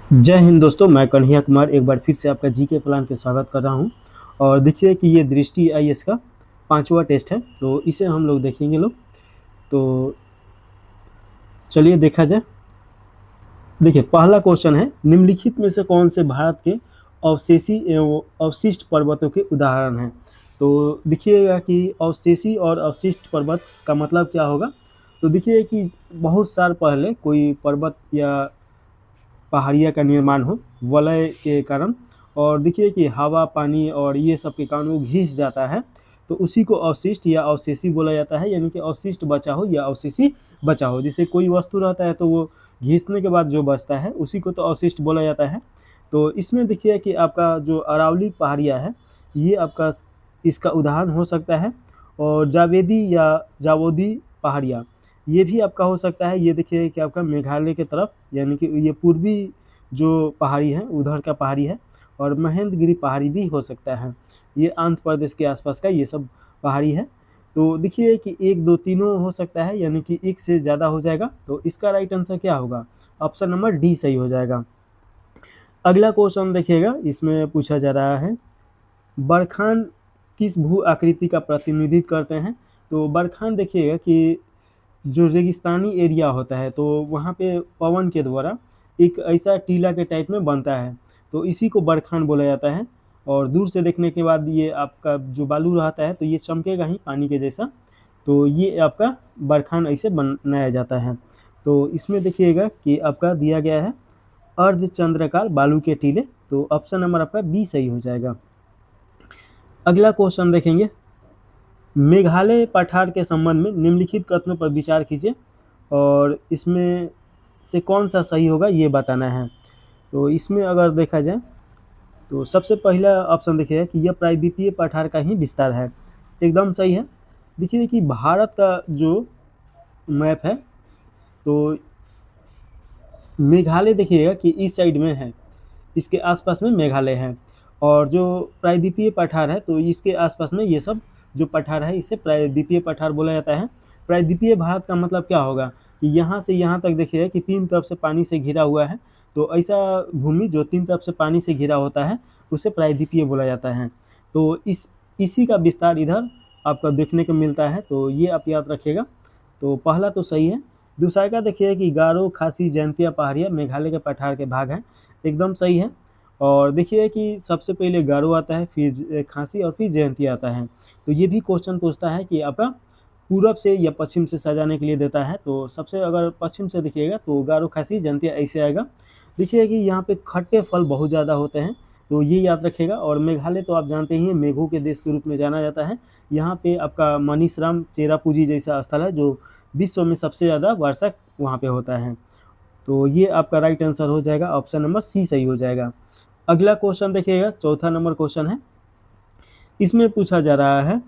जय हिंद दोस्तों, मैं कन्हैया कुमार एक बार फिर से आपका जीके प्लान पे स्वागत कर रहा हूं। और देखिए कि ये दृष्टि आईएएस का 5वां टेस्ट है, तो इसे हम लोग देखेंगे लोग। तो चलिए देखा जाए। देखिए, पहला क्वेश्चन है, निम्नलिखित में से कौन से भारत के अवशेषी एवं अवशिष्ट पर्वतों के उदाहरण हैं। तो देखिएगा कि अवशेषी और अवशिष्ट पर्वत का मतलब क्या होगा। तो देखिए कि बहुत साल पहले कोई पर्वत या पहाड़िया का निर्माण हो वलय के कारण, और देखिए कि हवा पानी और ये सब के कारण वो घिस जाता है, तो उसी को अवशिष्ट या अवशेषी बोला जाता है। यानी कि अवशिष्ट बचा हो या अवशेषी बचा हो, जैसे कोई वस्तु रहता है तो वो घिसने के बाद जो बचता है उसी को तो अवशिष्ट बोला जाता है। तो इसमें देखिए कि आपका जो अरावली पहाड़िया है, ये आपका इसका उदाहरण हो सकता है। और जावेदी या जावोदी पहाड़िया, ये भी आपका हो सकता है। ये देखिए कि आपका मेघालय के तरफ, यानी कि ये पूर्वी जो पहाड़ी है उधर का पहाड़ी है। और महेंद्रगिरी पहाड़ी भी हो सकता है, ये आंध्र प्रदेश के आसपास का ये सब पहाड़ी है। तो देखिए कि एक दो तीनों हो सकता है, यानी कि एक से ज़्यादा हो जाएगा। तो इसका राइट आंसर क्या होगा, ऑप्शन नंबर डी सही हो जाएगा। अगला क्वेश्चन देखिएगा, इसमें पूछा जा रहा है, बरखान किस भू आकृति का प्रतिनिधित्व करते हैं। तो बरखान देखिएगा कि जो रेगिस्तानी एरिया होता है, तो वहाँ पे पवन के द्वारा एक ऐसा टीला के टाइप में बनता है, तो इसी को बरखान बोला जाता है। और दूर से देखने के बाद ये आपका जो बालू रहता है तो ये चमकेगा ही पानी के जैसा, तो ये आपका बरखान ऐसे बनाया जाता है। तो इसमें देखिएगा कि आपका दिया गया है अर्धचंद्राकार बालू के टीले, तो ऑप्शन नंबर आपका बी सही हो जाएगा। अगला क्वेश्चन देखेंगे, मेघालय पठार के संबंध में निम्नलिखित कथनों पर विचार कीजिए और इसमें से कौन सा सही होगा ये बताना है। तो इसमें अगर देखा जाए तो सबसे पहला ऑप्शन देखिए कि यह प्रायद्वीपीय पठार का ही विस्तार है, एकदम सही है। देखिए कि भारत का जो मैप है, तो मेघालय देखिएगा कि इस साइड में है, इसके आसपास में मेघालय है। और जो प्रायद्वीपीय पठार है तो इसके आसपास में ये सब जो पठार है इसे प्रायद्वीपीय पठार बोला जाता है। प्रायद्वीपीय भारत का मतलब क्या होगा कि यहाँ से यहाँ तक देखिए कि तीन तरफ से पानी से घिरा हुआ है, तो ऐसा भूमि जो तीन तरफ से पानी से घिरा होता है उसे प्रायद्वीपीय बोला जाता है। तो इसी का विस्तार इधर आपका देखने को मिलता है, तो ये आप याद रखिएगा। तो पहला तो सही है। दूसरा का देखिए कि गारो खासी जयंतिया पहाड़िया मेघालय के पठार के भाग हैं, एकदम सही है। और देखिए कि सबसे पहले गारो आता है, फिर खांसी और फिर जयंती आता है। तो ये भी क्वेश्चन पूछता है कि आपका पूरब से या पश्चिम से सजाने के लिए देता है, तो सबसे अगर पश्चिम से देखिएगा तो गारो खांसी जयंती ऐसे आएगा। देखिए कि यहाँ पे खट्टे फल बहुत ज़्यादा होते हैं, तो ये याद रखिएगा। और मेघालय तो आप जानते ही हैं मेघों के देश के रूप में जाना जाता है। यहाँ पे आपका मनीषराम चेरापूंजी जैसा स्थल है जो विश्व में सबसे ज़्यादा वर्षा वहाँ पे होता है। तो ये आपका राइट आंसर हो जाएगा, ऑप्शन नंबर सी सही हो जाएगा। अगला क्वेश्चन देखिएगा, चौथा नंबर क्वेश्चन है। इसमें पूछा जा रहा है,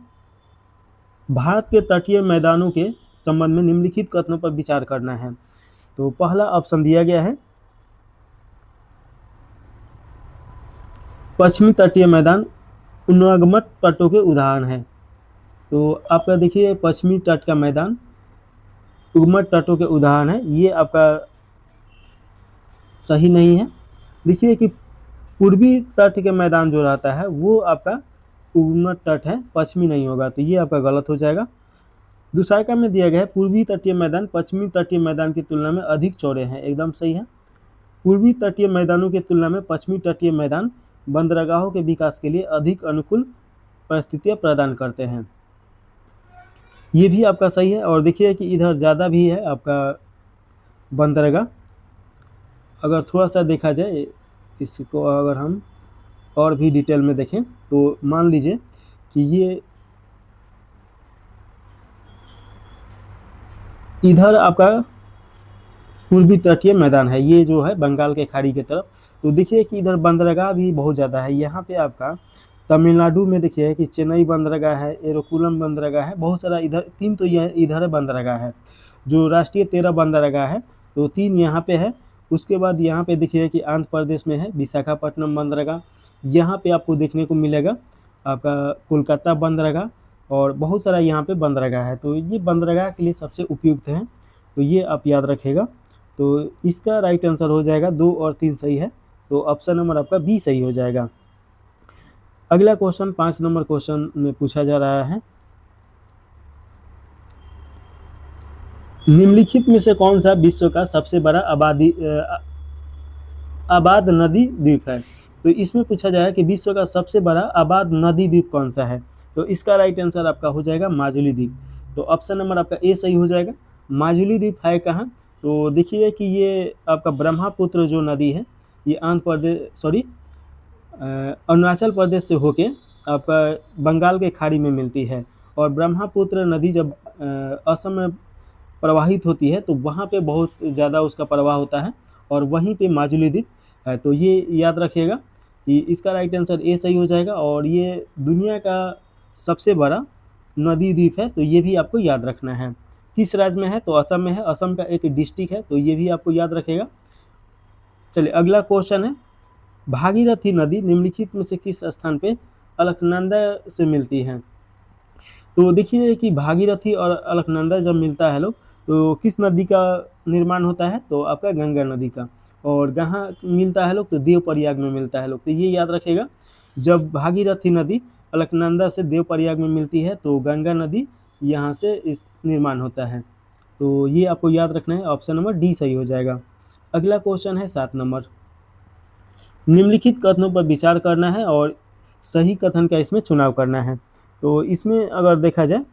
भारत के तटीय मैदानों के संबंध में निम्नलिखित कथनों पर विचार करना है। तो पहला ऑप्शन दिया गया है, पश्चिमी तटीय मैदान उन्नगमत तटों के उदाहरण है। तो आपका देखिए पश्चिमी तट का मैदान उन्नगमत तटों के उदाहरण है, ये आपका सही नहीं है। देखिए कि पूर्वी तट के मैदान जो रहता है वो आपका उन्नत तट है, पश्चिमी नहीं होगा, तो ये आपका गलत हो जाएगा। दूसरा का में दिया गया है, पूर्वी तटीय मैदान पश्चिमी तटीय मैदान की तुलना में अधिक चौड़े हैं, एकदम सही है। पूर्वी तटीय मैदानों की तुलना में पश्चिमी तटीय मैदान बंदरगाहों के विकास के लिए अधिक अनुकूल परिस्थितियां प्रदान करते हैं, ये भी आपका सही है। और देखिए कि इधर ज़्यादा भी है आपका बंदरगाह। अगर थोड़ा सा देखा जाए इसको, अगर हम और भी डिटेल में देखें तो मान लीजिए कि ये इधर आपका पूर्वी तटीय मैदान है, ये जो है बंगाल के खाड़ी की तरफ। तो देखिए कि इधर बंदरगाह भी बहुत ज़्यादा है। यहाँ पे आपका तमिलनाडु में देखिए कि चेन्नई बंदरगाह है, एरोकुलम बंदरगाह है, बहुत सारा इधर तीन तो यह इधर बंदरगाह है। जो राष्ट्रीय 13 बंदरगाह है तो 3 यहाँ पे है। उसके बाद यहाँ पे देखिए कि आंध्र प्रदेश में है विशाखापट्टनम बंदरगाह, यहाँ पे आपको देखने को मिलेगा आपका कोलकाता बंदरगाह, और बहुत सारा यहाँ पे बंदरगाह है। तो ये बंदरगाह के लिए सबसे उपयुक्त है, तो ये आप याद रखिएगा। तो इसका राइट आंसर हो जाएगा 2 और 3 सही है, तो ऑप्शन नंबर आपका बी सही हो जाएगा। अगला क्वेश्चन 5 नंबर क्वेश्चन में पूछा जा रहा है, निम्नलिखित में से कौन सा विश्व का सबसे बड़ा आबाद नदी द्वीप है। तो इसमें पूछा जाएगा कि विश्व का सबसे बड़ा आबाद नदी द्वीप कौन सा है। तो इसका राइट आंसर आपका हो जाएगा माजुली द्वीप। तो ऑप्शन नंबर आपका ए सही हो जाएगा। माजुली द्वीप है कहाँ, तो देखिए कि ये आपका ब्रह्मपुत्र जो नदी है ये आंध्र प्रदेश अरुणाचल प्रदेश से होके आपका बंगाल के खाड़ी में मिलती है। और ब्रह्मपुत्र नदी जब असम में प्रवाहित होती है तो वहाँ पे बहुत ज़्यादा उसका प्रवाह होता है और वहीं पे माजुली द्वीप है। तो ये याद रखिएगा कि इसका राइट आंसर ए सही हो जाएगा। और ये दुनिया का सबसे बड़ा नदी द्वीप है, तो ये भी आपको याद रखना है। किस राज्य में है, तो असम में है। असम का एक डिस्ट्रिक्ट है, तो ये भी आपको याद रखेगा। चलिए अगला क्वेश्चन है, भागीरथी नदी निम्नलिखित में से किस स्थान पे अलकनंदा से मिलती है। तो देखिए कि भागीरथी और अलकनंदा जब मिलता है लोग, तो किस नदी का निर्माण होता है, तो आपका गंगा नदी का। और कहाँ मिलता है लोग, तो देवप्रयाग में मिलता है लोग। तो ये याद रखेगा, जब भागीरथी नदी अलकनंदा से देवप्रयाग में मिलती है तो गंगा नदी यहाँ से इस निर्माण होता है। तो ये आपको याद रखना है, ऑप्शन नंबर डी सही हो जाएगा। अगला क्वेश्चन है 7 नंबर, निम्नलिखित कथनों पर विचार करना है और सही कथन का इसमें चुनाव करना है। तो इसमें अगर देखा जाए,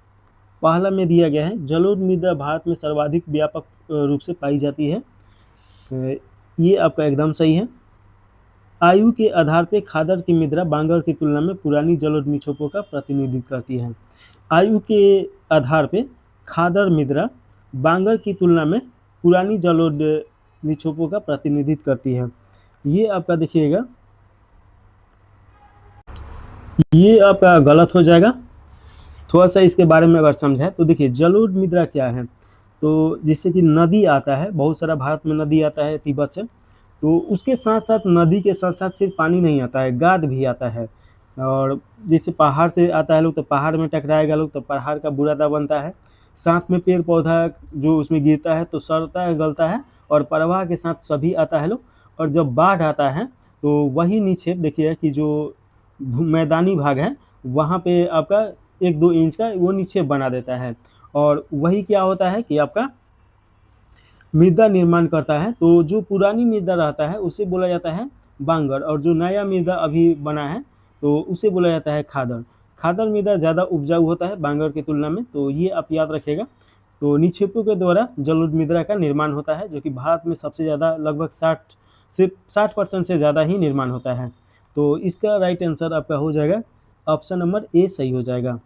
पहला में दिया गया है जलोढ़ मृदा भारत में सर्वाधिक व्यापक रूप से पाई जाती है। ये आपका एकदम सही है। आयु के आधार पर खादर की मृदा बांगर की तुलना में पुरानी जलोढ़ निक्षेपों का प्रतिनिधित्व करती है। आयु के आधार पर खादर मृदा बांगर की तुलना में पुरानी जलोढ़ निक्षेपों का प्रतिनिधित्व करती है। ये आपका देखिएगा, ये आपका गलत हो जाएगा। थोड़ा सा इसके बारे में अगर समझाए तो देखिए जलोढ़ मृदा क्या है, तो जिससे कि नदी आता है, बहुत सारा भारत में नदी आता है तिब्बत से, तो उसके साथ साथ नदी के साथ साथ सिर्फ पानी नहीं आता है, गाद भी आता है। और जैसे पहाड़ से आता है लोग तो पहाड़ में टकराएगा लोग तो पहाड़ का बुरादा बनता है, साथ में पेड़ पौधा जो उसमें गिरता है तो सड़ता है, गलता है, और प्रवाह के साथ सभी आता है लोग। और जब बाढ़ आता है तो वही निक्षेप देखिए कि जो मैदानी भाग है वहाँ पे आपका 1-2 इंच का वो निक्षेप बना देता है, और वही क्या होता है कि आपका मृदा निर्माण करता है। तो जो पुरानी मृदा रहता है उसे बोला जाता है बांगर, और जो नया मृदा अभी बना है तो उसे बोला जाता है खादर। खादर मृदा ज़्यादा उपजाऊ होता है बांगर की तुलना में, तो ये आप याद रखिएगा। तो निक्षेपों के द्वारा जलोढ़ मृदा का निर्माण होता है, जो कि भारत में सबसे ज़्यादा लगभग 60% से ज़्यादा ही निर्माण होता है। तो इसका राइट आंसर आपका हो जाएगा ऑप्शन नंबर ए सही हो जाएगा।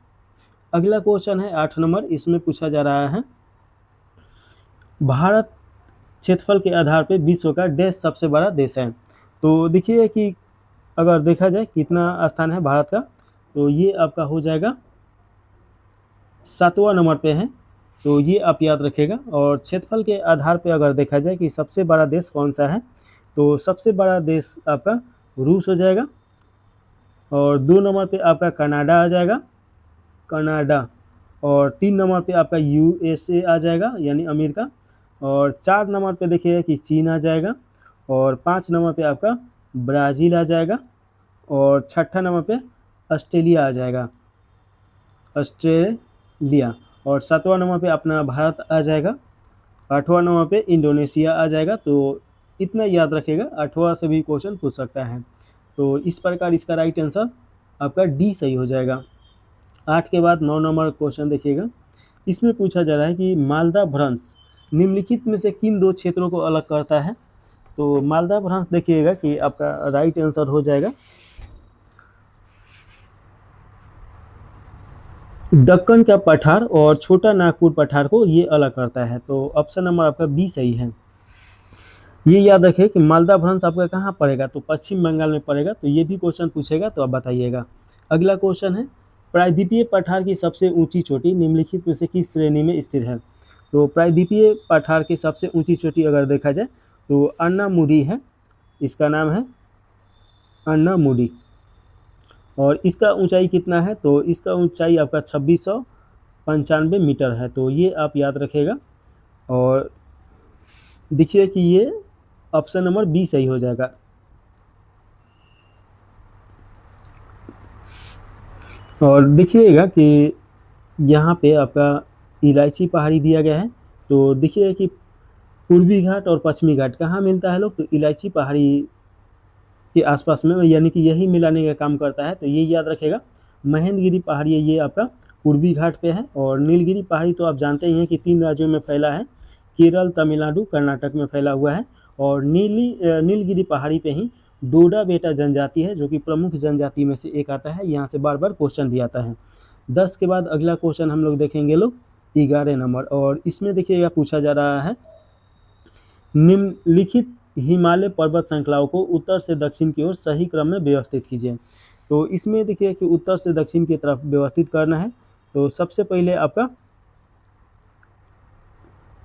अगला क्वेश्चन है 8 नंबर, इसमें पूछा जा रहा है भारत क्षेत्रफल के आधार पर विश्व का देश सबसे बड़ा देश है। तो देखिए कि अगर देखा जाए कितना स्थान है भारत का, तो ये आपका हो जाएगा 7वां नंबर पे है, तो ये आप याद रखिएगा। और क्षेत्रफल के आधार पे अगर देखा जाए कि सबसे बड़ा देश कौन सा है, तो सबसे बड़ा देश आपका रूस हो जाएगा। और 2 नंबर पे आपका कनाडा आ जाएगा, कनाडा। और 3 नंबर पे आपका USA आ जाएगा यानी अमेरिका। और 4 नंबर पे देखिएगा कि चीन आ जाएगा। और 5 नंबर पे आपका ब्राज़ील आ जाएगा। और 6ठा नंबर पे ऑस्ट्रेलिया आ जाएगा, ऑस्ट्रेलिया। और 7वां नंबर पे अपना भारत आ जाएगा। 8वां नंबर पे इंडोनेशिया आ जाएगा। तो इतना याद रखिएगा, 8वां से भी क्वेश्चन पूछ सकता है। तो इस प्रकार इसका राइट आंसर आपका डी सही हो जाएगा। 8 के बाद 9 नंबर क्वेश्चन देखिएगा, इसमें पूछा जा रहा है कि मालदा भ्रंश निम्नलिखित में से किन 2 क्षेत्रों को अलग करता है। तो मालदा भ्रंश देखिएगा कि आपका राइट आंसर हो जाएगा दक्कन का पठार और छोटा नागपुर पठार को ये अलग करता है। तो ऑप्शन नंबर आपका बी सही है। ये याद रखिए कि मालदा भ्रंश आपका कहाँ पड़ेगा, तो पश्चिम बंगाल में पड़ेगा। तो ये भी क्वेश्चन पूछेगा तो आप बताइएगा। अगला क्वेश्चन है प्रायद्वीपीय पठार की सबसे ऊंची चोटी निम्नलिखित में से किस श्रेणी में स्थित है। तो प्रायद्वीपीय पठार की सबसे ऊंची चोटी अगर देखा जाए तो अन्नामुडी है, इसका नाम है अन्नामुडी। और इसका ऊंचाई कितना है, तो इसका ऊंचाई आपका 2695 मीटर है। तो ये आप याद रखिएगा। और देखिए कि ये ऑप्शन नंबर बी सही हो जाएगा। और देखिएगा कि यहाँ पे आपका इलायची पहाड़ी दिया गया है, तो देखिए कि पूर्वी घाट और पश्चिमी घाट कहाँ मिलता है लोग, तो इलायची पहाड़ी के आसपास में, यानी कि यही मिलाने का काम करता है। तो ये याद रखेगा। महेंद्रगिरी पहाड़ी है, ये आपका पूर्वी घाट पे है। और नीलगिरी पहाड़ी तो आप जानते ही हैं कि 3 राज्यों में फैला है, केरल, तमिलनाडु, कर्नाटक में फैला हुआ है। और नीलगिरी पहाड़ी पे ही डोडा बेटा जनजाति है, जो कि प्रमुख जनजाति में से एक आता है। यहाँ से बार बार क्वेश्चन भी आता है। 10 के बाद अगला क्वेश्चन हम लोग देखेंगे लोग 11 नंबर, और इसमें देखिएगा पूछा जा रहा है निम्नलिखित हिमालय पर्वत श्रृंखलाओं को उत्तर से दक्षिण की ओर सही क्रम में व्यवस्थित कीजिए। तो इसमें देखिए कि उत्तर से दक्षिण की तरफ व्यवस्थित करना है। तो सबसे पहले आपका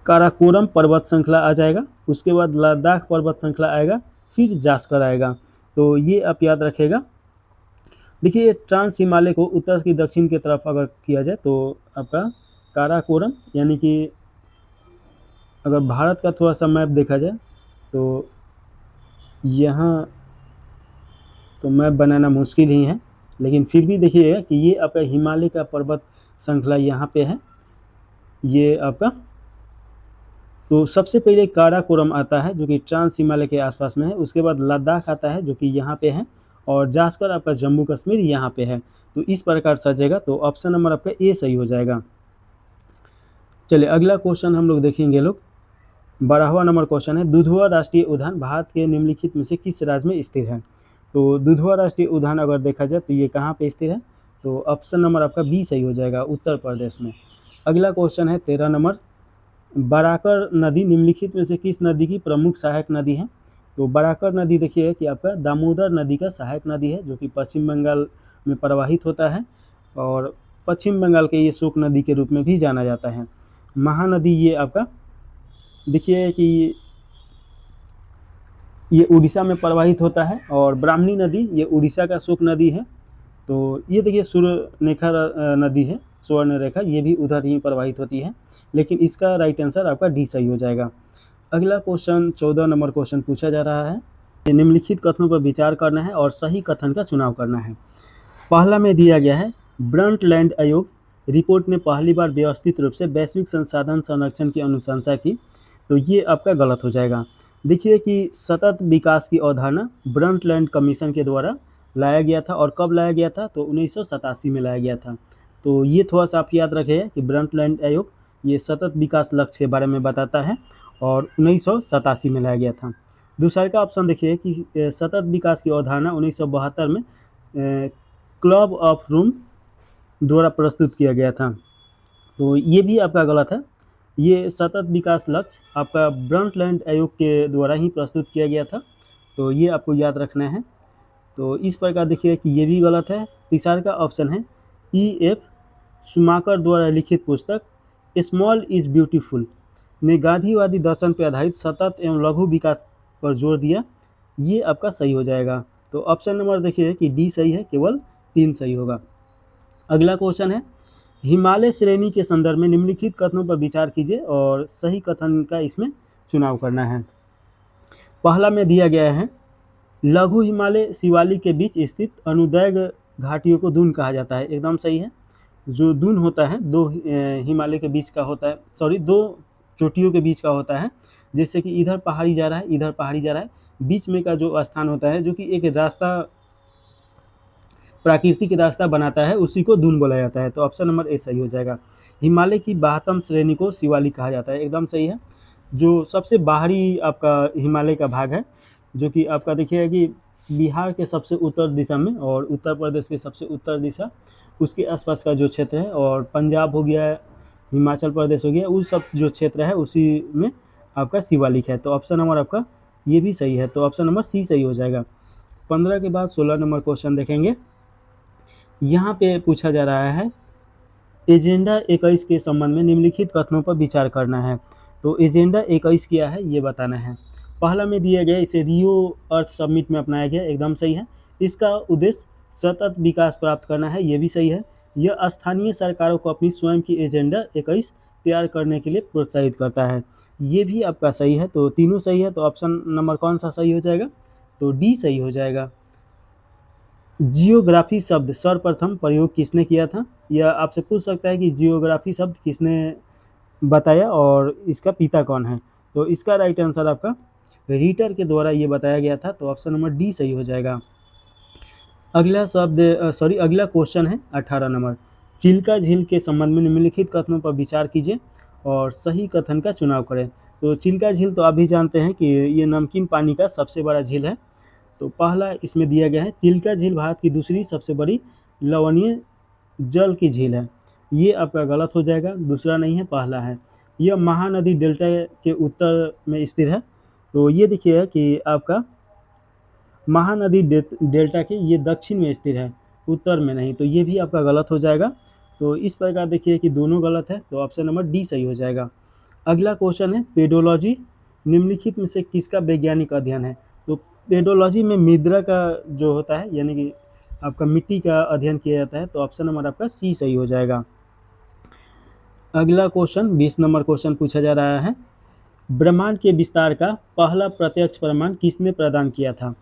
काराकोरम पर्वत श्रृंखला आ जाएगा, उसके बाद लद्दाख पर्वत श्रृंखला आएगा, फिर जास्कर आएगा। तो ये आप याद रखेगा। देखिए ट्रांस हिमालय को उत्तर की दक्षिण की तरफ अगर किया जाए तो आपका काराकोरम, यानी कि अगर भारत का थोड़ा सा मैप देखा जाए तो यहाँ तो मैप बनाना मुश्किल ही है, लेकिन फिर भी देखिएगा कि ये आपका हिमालय का पर्वत श्रृंखला यहाँ पे है, ये आपका। तो सबसे पहले काराकोरम आता है जो कि ट्रांस हिमालय के आसपास में है, उसके बाद लद्दाख आता है जो कि यहाँ पे है, और जास्कर आपका जम्मू कश्मीर यहाँ पे है। तो इस प्रकार सजेगा, तो ऑप्शन नंबर आपका ए सही हो जाएगा। चलिए अगला क्वेश्चन हम लोग देखेंगे लोग। 12वां नंबर क्वेश्चन है, दुधवा राष्ट्रीय उद्यान भारत के निम्नलिखित में से किस राज्य में स्थित है। तो दुधवा राष्ट्रीय उद्यान अगर देखा जाए तो ये कहाँ पे स्थित है, तो ऑप्शन नंबर आपका बी सही हो जाएगा, उत्तर प्रदेश में। अगला क्वेश्चन है 13 नंबर, बराकर नदी निम्नलिखित में से किस नदी की प्रमुख सहायक नदी है। तो बराकर नदी देखिए कि आपका दामोदर नदी का सहायक नदी है, जो कि पश्चिम बंगाल में प्रवाहित होता है, और पश्चिम बंगाल के ये शोक नदी के रूप में भी जाना जाता है। महानदी ये आपका देखिए कि ये उड़ीसा में प्रवाहित होता है, और ब्राह्मणी नदी ये उड़ीसा का शोक नदी है। तो ये देखिए सूर्यरेखा नदी है, स्वर्ण रेखा, ये भी उधर ही प्रवाहित होती है, लेकिन इसका राइट आंसर आपका डी सही हो जाएगा। अगला क्वेश्चन 14 नंबर क्वेश्चन पूछा जा रहा है, निम्नलिखित कथनों पर विचार करना है और सही कथन का चुनाव करना है। पहला में दिया गया है, ब्रंटलैंड आयोग रिपोर्ट ने पहली बार व्यवस्थित रूप से वैश्विक संसाधन संरक्षण की अनुशंसा की। तो ये आपका गलत हो जाएगा। देखिए कि सतत विकास की अवधारणा ब्रंटलैंड कमीशन के द्वारा लाया गया था, और कब लाया गया था, तो 1987 में लाया गया था। तो ये थोड़ा सा आप याद रखें कि ब्रंटलैंड आयोग ये सतत विकास लक्ष्य के बारे में बताता है, और 1987 में लाया गया था। दूसरा का ऑप्शन देखिए कि सतत विकास की अवधारणा 1972 में क्लब ऑफ रोम द्वारा प्रस्तुत किया गया था। तो ये भी आपका गलत है। ये सतत विकास लक्ष्य आपका ब्रंटलैंड आयोग के द्वारा ही प्रस्तुत किया गया था, तो ये आपको याद रखना है। तो इस प्रकार देखिए कि ये भी गलत है। तीसरा का ऑप्शन है E.F. शुमाकर द्वारा लिखित पुस्तक स्मॉल इज ब्यूटीफुल ने गांधीवादी दर्शन पर आधारित सतत एवं लघु विकास पर जोर दिया। ये आपका सही हो जाएगा। तो ऑप्शन नंबर देखिए कि डी सही है, केवल 3 सही होगा। अगला क्वेश्चन है, हिमालय श्रेणी के संदर्भ में निम्नलिखित कथनों पर विचार कीजिए और सही कथन का इसमें चुनाव करना है। पहला में दिया गया है, लघु हिमालय शिवालिक के बीच स्थित अनुदैर्घ्य घाटियों को दून कहा जाता है। एकदम सही है। जो दून होता है दो हिमालय के बीच का होता है, सॉरी 2 चोटियों के बीच का होता है। जैसे कि इधर पहाड़ी जा रहा है, इधर पहाड़ी जा रहा है, बीच में का जो स्थान होता है, जो कि एक रास्ता प्राकृतिक रास्ता बनाता है, उसी को दून बोला जाता है। तो ऑप्शन नंबर ए सही हो जाएगा। हिमालय की 72 श्रेणी को शिवालिक कहा जाता है। एकदम सही है। जो सबसे बाहरी आपका हिमालय का भाग है, जो कि आपका देखिएगा कि बिहार के सबसे उत्तर दिशा में और उत्तर प्रदेश के सबसे उत्तर दिशा, उसके आसपास का जो क्षेत्र है, और पंजाब हो गया, हिमाचल प्रदेश हो गया, उस सब जो क्षेत्र है उसी में आपका शिवालिक है। तो ऑप्शन नंबर आपका ये भी सही है। तो ऑप्शन नंबर सी सही हो जाएगा। 15 के बाद 16 नंबर क्वेश्चन देखेंगे। यहाँ पे पूछा जा रहा है, एजेंडा 21 के संबंध में निम्नलिखित कथनों पर विचार करना है। तो एजेंडा 21 क्या है ये बताना है। पहला में दिया गया, इसे रियो अर्थ समिट में अपनाया गया। एकदम सही है। इसका उद्देश्य सतत विकास प्राप्त करना है। ये भी सही है। यह स्थानीय सरकारों को अपनी स्वयं की एजेंडा 21 तैयार करने के लिए प्रोत्साहित करता है। ये भी आपका सही है, तो तीनों सही है। तो ऑप्शन नंबर कौन सा सही हो जाएगा? तो डी सही हो जाएगा। जियोग्राफी शब्द सर्वप्रथम प्रयोग किसने किया था? यह आपसे पूछ सकता है कि जियोग्राफी शब्द किसने बताया और इसका पिता कौन है? तो इसका राइट आंसर आपका रीटर के द्वारा ये बताया गया था, तो ऑप्शन नंबर डी सही हो जाएगा। अगला क्वेश्चन है 18 नंबर। चिल्का झील के संबंध में निम्नलिखित कथनों पर विचार कीजिए और सही कथन का चुनाव करें। तो चिल्का झील तो आप भी जानते हैं कि ये नमकीन पानी का सबसे बड़ा झील है। तो पहला इसमें दिया गया है, चिल्का झील भारत की दूसरी सबसे बड़ी लवणीय जल की झील है। ये आपका गलत हो जाएगा, दूसरा नहीं है, पहला है। यह महानदी डेल्टा के उत्तर में स्थित है। तो ये देखिए कि आपका महानदी डेल्टा के ये दक्षिण में स्थित है, उत्तर में नहीं, तो ये भी आपका गलत हो जाएगा। तो इस प्रकार देखिए कि दोनों गलत है, तो ऑप्शन नंबर डी सही हो जाएगा। अगला क्वेश्चन है, पेडोलॉजी निम्नलिखित में से किसका वैज्ञानिक अध्ययन है? तो पेडोलॉजी में मृदा का जो होता है, यानी कि आपका मिट्टी का अध्ययन किया जाता है, तो ऑप्शन नंबर आपका सी सही हो जाएगा। अगला क्वेश्चन 20 नंबर क्वेश्चन पूछा जा रहा है, ब्रह्मांड के विस्तार का पहला प्रत्यक्ष प्रमाण किसने प्रदान किया था?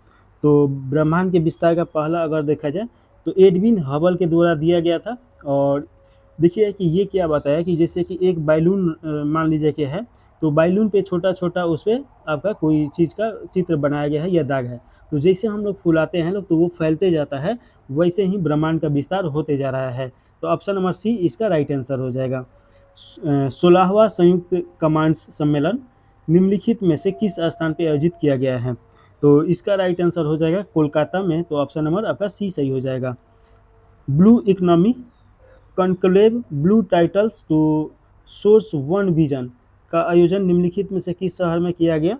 तो ब्रह्मांड के विस्तार का पहला अगर देखा जाए तो एडविन हबल के द्वारा दिया गया था। और देखिए कि ये क्या बताया कि जैसे कि एक बैलून मान लीजिए कि है, तो बैलून पे छोटा छोटा उस पर आपका कोई चीज़ का चित्र बनाया गया है या दाग है, तो जैसे हम लोग फुलाते हैं लोग तो वो फैलते जाता है, वैसे ही ब्रह्मांड का विस्तार होते जा रहा है। तो ऑप्शन नंबर सी इसका राइट आंसर हो जाएगा। 16वां संयुक्त कमांड सम्मेलन निम्नलिखित में से किस स्थान पर आयोजित किया गया है? तो इसका राइट आंसर हो जाएगा कोलकाता में, तो ऑप्शन नंबर आपका सी सही हो जाएगा। Blue economy conclave blue titles to source one vision का आयोजन निम्नलिखित में से किस शहर में किया गया?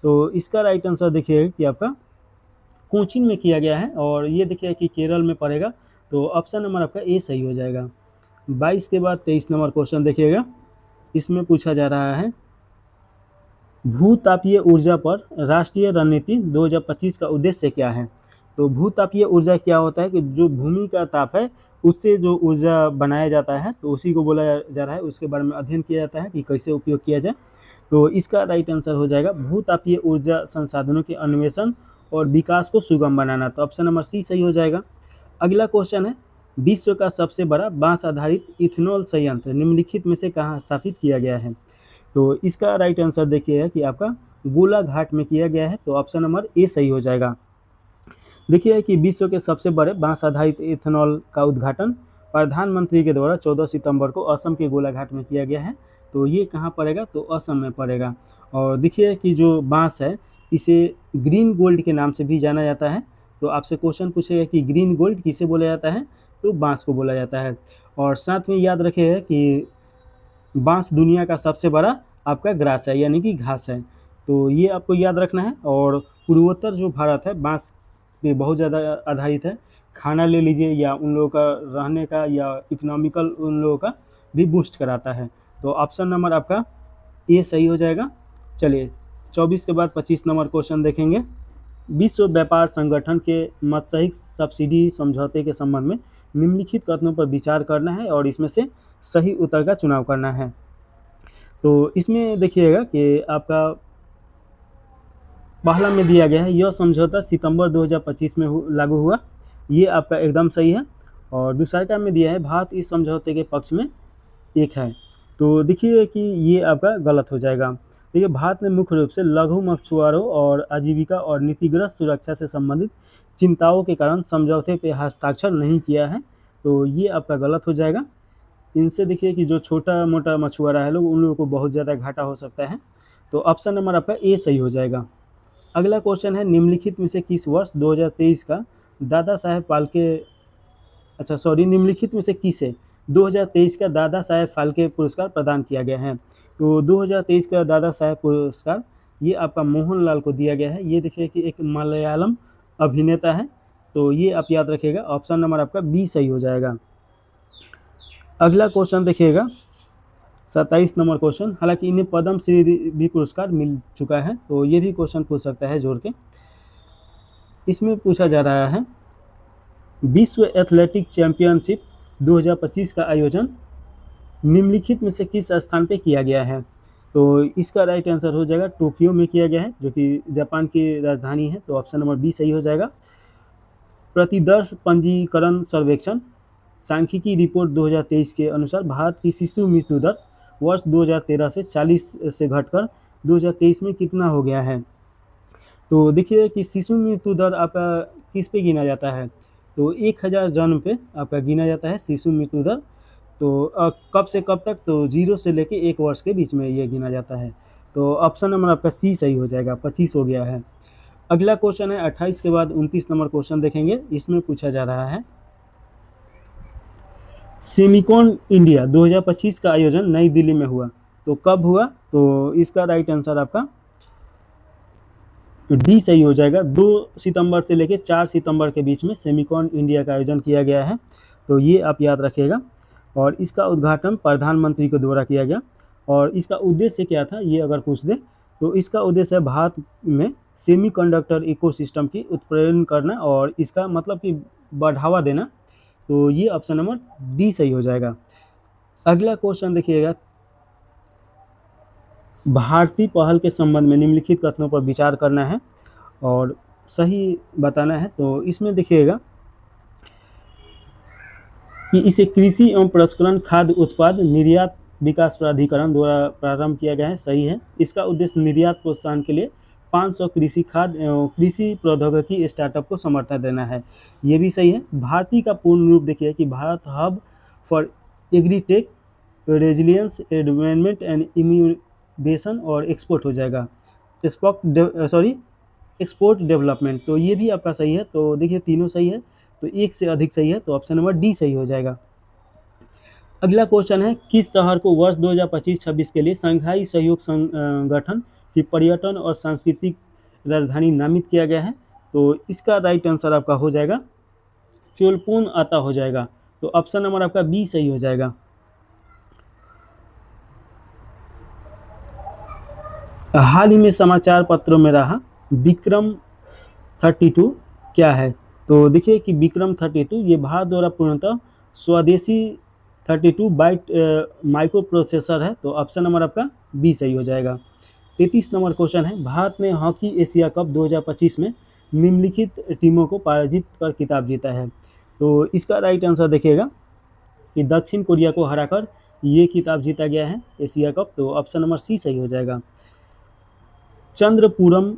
तो इसका राइट आंसर देखिए कि आपका कोचीन में किया गया है, और ये देखिए कि केरल में पड़ेगा, तो ऑप्शन नंबर आपका ए सही हो जाएगा। 22 के बाद 23 नंबर क्वेश्चन देखिएगा, इसमें पूछा जा रहा है, भूतापीय ऊर्जा पर राष्ट्रीय रणनीति 2025 का उद्देश्य क्या है? तो भूतापीय ऊर्जा क्या होता है कि जो भूमि का ताप है उससे जो ऊर्जा बनाया जाता है, तो उसी को बोला जा रहा है, उसके बारे में अध्ययन किया जाता है कि कैसे उपयोग किया जाए। तो इसका राइट आंसर हो जाएगा भूतापीय ऊर्जा संसाधनों के अन्वेषण और विकास को सुगम बनाना, तो ऑप्शन नंबर सी सही हो जाएगा। अगला क्वेश्चन है, विश्व का सबसे बड़ा बांस आधारित इथेनॉल संयंत्र निम्नलिखित में से कहाँ स्थापित किया गया है? तो इसका राइट आंसर देखिएगा कि आपका गोलाघाट में किया गया है, तो ऑप्शन नंबर ए सही हो जाएगा। देखिए कि विश्व के सबसे बड़े बांस आधारित इथेनॉल का उद्घाटन प्रधानमंत्री के द्वारा 14 सितंबर को असम के गोलाघाट में किया गया है। तो ये कहाँ पड़ेगा? तो असम में पड़ेगा। और देखिए कि जो बांस है इसे ग्रीन गोल्ड के नाम से भी जाना जाता है। तो आपसे क्वेश्चन पूछेगा कि ग्रीन गोल्ड किसे बोला जाता है? तो बांस को बोला जाता है। और साथ में याद रखिएगा कि बांस दुनिया का सबसे बड़ा आपका ग्रास है, यानी कि घास है, तो ये आपको याद रखना है। और पूर्वोत्तर जो भारत है बांस पे बहुत ज़्यादा आधारित है। खाना ले लीजिए या उन लोगों का रहने का या इकोनॉमिकल उन लोगों का भी बूस्ट कराता है। तो ऑप्शन नंबर आपका ए सही हो जाएगा। चलिए 24 के बाद 25 नंबर क्वेश्चन देखेंगे। विश्व व्यापार संगठन के मत्स्यिक सब्सिडी समझौते के संबंध में निम्नलिखित कथनों पर विचार करना है और इसमें से सही उत्तर का चुनाव करना है। तो इसमें देखिएगा कि आपका पहला में दिया गया है, यह समझौता सितंबर 2025 में लागू हुआ, ये आपका एकदम सही है। और दूसरा में दिया है, भारत इस समझौते के पक्ष में एक है, तो देखिए कि ये आपका गलत हो जाएगा। देखिए भारत ने मुख्य रूप से लघु मछुआरों और आजीविका और नीतिग्रस्त सुरक्षा से संबंधित चिंताओं के कारण समझौते पर हस्ताक्षर नहीं किया है, तो ये आपका गलत हो जाएगा। इनसे देखिए कि जो छोटा मोटा मछुआरा है लोग, उन लोगों को बहुत ज़्यादा घाटा हो सकता है, तो ऑप्शन नंबर आपका ए सही हो जाएगा। अगला क्वेश्चन है, निम्नलिखित में से किस वर्ष 2023 का दादा साहेब निम्नलिखित में से किसे 2023 का दादा साहेब फाल्के पुरस्कार प्रदान किया गया है? तो 2023 का दादा साहेब पुरस्कार ये आपका मोहनलाल को दिया गया है। ये देखिए कि एक मलयालम अभिनेता है, तो ये आप याद रखिएगा, ऑप्शन नंबर आपका बी सही हो जाएगा। अगला क्वेश्चन देखिएगा 27 नंबर क्वेश्चन, हालांकि इन्हें पद्म श्री भी पुरस्कार मिल चुका है, तो ये भी क्वेश्चन पूछ सकता है जोड़ के। इसमें पूछा जा रहा है, विश्व एथलेटिक चैंपियनशिप 2025 का आयोजन निम्नलिखित में से किस स्थान पे किया गया है? तो इसका राइट आंसर हो जाएगा टोक्यो में किया गया है, जो कि जापान की राजधानी है। तो ऑप्शन नंबर बी सही हो जाएगा। प्रतिदर्श पंजीकरण सर्वेक्षण सांख्यिकी रिपोर्ट 2023 के अनुसार भारत की शिशु मृत्यु दर वर्ष 2013 से 40 से घटकर 2023 में कितना हो गया है। तो देखिए कि शिशु मृत्यु दर आपका किस पे गिना जाता है, तो 1000 जन्म पे आपका गिना जाता है शिशु मृत्यु दर। तो कब से कब तक, तो 0 से लेके 1 वर्ष के बीच में ये गिना जाता है। तो ऑप्शन नंबर आपका सी सही हो जाएगा, 25 हो गया है। अगला क्वेश्चन है 28 के बाद 29 नंबर क्वेश्चन देखेंगे। इसमें पूछा जा रहा है सेमिकॉन इंडिया 2025 का आयोजन नई दिल्ली में हुआ, तो कब हुआ। तो इसका राइट आंसर आपका डी सही हो जाएगा। 2 सितंबर से लेकर 4 सितंबर के बीच में सेमिकॉन इंडिया का आयोजन किया गया है। तो ये आप याद रखिएगा। और इसका उद्घाटन प्रधानमंत्री के द्वारा किया गया। और इसका उद्देश्य क्या था, ये अगर पूछ दे तो इसका उद्देश्य है भारत में सेमीकंडक्टर इकोसिस्टम की उत्प्रेरण करना और इसका मतलब कि बढ़ावा देना। तो ये ऑप्शन नंबर डी सही हो जाएगा। अगला क्वेश्चन देखिएगा, भारतीय पहल के संबंध में निम्नलिखित कथनों पर विचार करना है और सही बताना है। तो इसमें देखिएगा कि इसे कृषि एवं प्रसंस्करण खाद्य उत्पाद निर्यात विकास प्राधिकरण द्वारा प्रारंभ किया गया है, सही है। इसका उद्देश्य निर्यात प्रोत्साहन के लिए 500 कृषि खाद्य एवं कृषि प्रौद्योगिकी स्टार्टअप को समर्थन देना है, ये भी सही है। भारतीय का पूर्ण रूप देखिए कि Bharat hub for agritech resilience advancement and innovation और एक्सपोर्ट हो जाएगा, एक्सपोर्ट डेवलपमेंट। तो ये भी आपका सही है। तो देखिए तीनों सही है, तो एक से अधिक सही है, तो ऑप्शन नंबर डी सही हो जाएगा। अगला क्वेश्चन है, किस शहर को वर्ष 2025-26 के लिए शंघाई सहयोग संगठन की पर्यटन और सांस्कृतिक राजधानी नामित किया गया है। तो इसका राइट आंसर आपका हो जाएगा चोलपून आता हो जाएगा। तो ऑप्शन नंबर आपका बी सही हो जाएगा। हाल ही में समाचार पत्रों में रहा विक्रम 32 क्या है। तो देखिए कि विक्रम 32 ये भारत द्वारा पूर्णतः स्वदेशी 32 बाइट माइक्रो प्रोसेसर है। तो ऑप्शन नंबर आपका बी सही हो जाएगा। 33 नंबर क्वेश्चन है, भारत ने हॉकी एशिया कप 2025 में निम्नलिखित टीमों को पराजित कर खिताब जीता है। तो इसका राइट आंसर देखिएगा कि दक्षिण कोरिया को हराकर ये खिताब जीता गया है एशिया कप। तो ऑप्शन नंबर सी सही हो जाएगा। चंद्रपुरम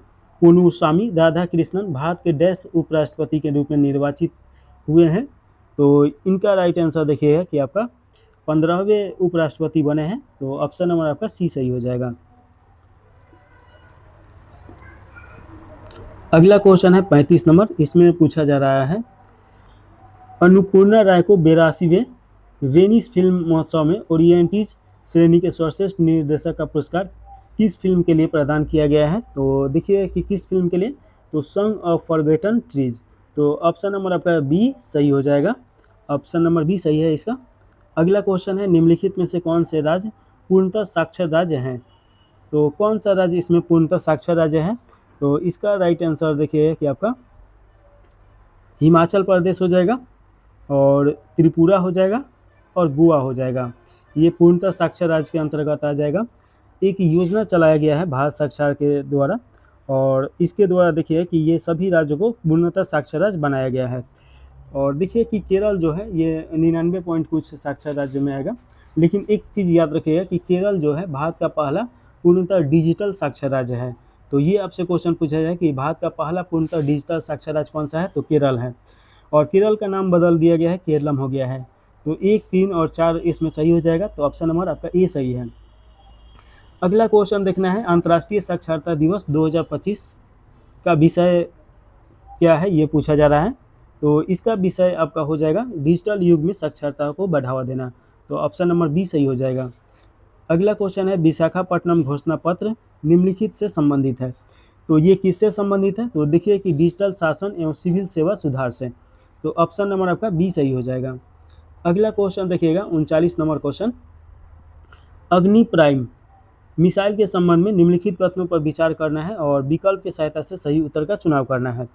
पोनुसामी राधा कृष्णन भारत के डैश उपराष्ट्रपति के रूप में निर्वाचित हुए हैं। तो इनका राइट आंसर देखिएगा कि आपका 15वें उपराष्ट्रपति बने हैं। तो ऑप्शन नंबर आपका सी सही हो जाएगा। अगला क्वेश्चन है 35 नंबर। इसमें पूछा जा रहा है अन्नपूर्णा राय को 82वें वेनिस फिल्म महोत्सव में ओरिएंटीज श्रेणी के सर्वश्रेष्ठ निर्देशक का पुरस्कार किस फिल्म के लिए प्रदान किया गया है। तो देखिए कि किस फिल्म के लिए, तो सॉन्ग ऑफ फॉरगेटन ट्रीज। तो ऑप्शन नंबर आपका बी सही हो जाएगा। ऑप्शन नंबर बी सही है इसका। अगला क्वेश्चन है, निम्नलिखित में से कौन से राज्य पूर्णतः साक्षर राज्य हैं। तो कौन सा राज्य इसमें पूर्णतः साक्षर राज्य है। तो इसका राइट आंसर देखिए कि आपका हिमाचल प्रदेश हो जाएगा और त्रिपुरा हो जाएगा और गोवा हो जाएगा। ये पूर्णतः साक्षर राज्य के अंतर्गत आ जाएगा। एक योजना चलाया गया है भारत सरकार के द्वारा और इसके द्वारा देखिए कि ये सभी राज्यों को पूर्णतः साक्षर राज्य बनाया गया है। और देखिए कि केरल जो है ये 99 पॉइंट कुछ साक्षर राज्य में आएगा। लेकिन एक चीज़ याद रखिएगा कि केरल जो है भारत का पहला पूर्णतः डिजिटल साक्षर राज्य है। तो ये आपसे क्वेश्चन पूछा जाए कि भारत का पहला पूर्णतः डिजिटल साक्षर राज्य कौन सा है, तो केरल है। और केरल का नाम बदल दिया गया है, केरलम हो गया है। तो 1, 3 और 4 इसमें सही हो जाएगा। तो ऑप्शन नंबर आपका ए सही है। अगला क्वेश्चन देखना है, अंतर्राष्ट्रीय साक्षरता दिवस 2025 का विषय क्या है, ये पूछा जा रहा है। तो इसका विषय आपका हो जाएगा डिजिटल युग में साक्षरता को बढ़ावा देना। तो ऑप्शन नंबर बी सही हो जाएगा। अगला क्वेश्चन है, विशाखापट्टनम घोषणा पत्र निम्नलिखित से संबंधित है। तो ये किससे संबंधित है, तो देखिए कि डिजिटल शासन एवं सिविल सेवा सुधार से। तो ऑप्शन नंबर आपका बी सही हो जाएगा। अगला क्वेश्चन देखिएगा 39 नंबर क्वेश्चन, अग्नि प्राइम मिसाइल के संबंध में निम्नलिखित कथनों पर विचार करना है और विकल्प की सहायता से सही उत्तर का चुनाव करना है।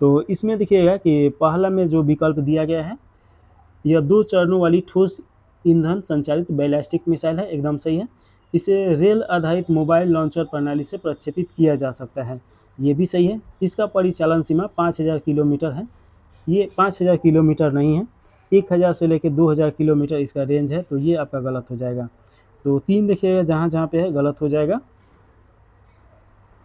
तो इसमें देखिएगा कि पहला में जो विकल्प दिया गया है यह 2 चरणों वाली ठोस ईंधन संचालित बैलिस्टिक मिसाइल है, एकदम सही है। इसे रेल आधारित मोबाइल लॉन्चर प्रणाली से प्रक्षेपित किया जा सकता है। ये भी सही है। इसका परिचालन सीमा 5000 किलोमीटर है। ये 5000 किलोमीटर नहीं है, 1000 से लेकर 2000 किलोमीटर इसका रेंज है, तो ये आपका गलत हो जाएगा। तो 3 देखिएगा जहाँ जहाँ पे है गलत हो जाएगा।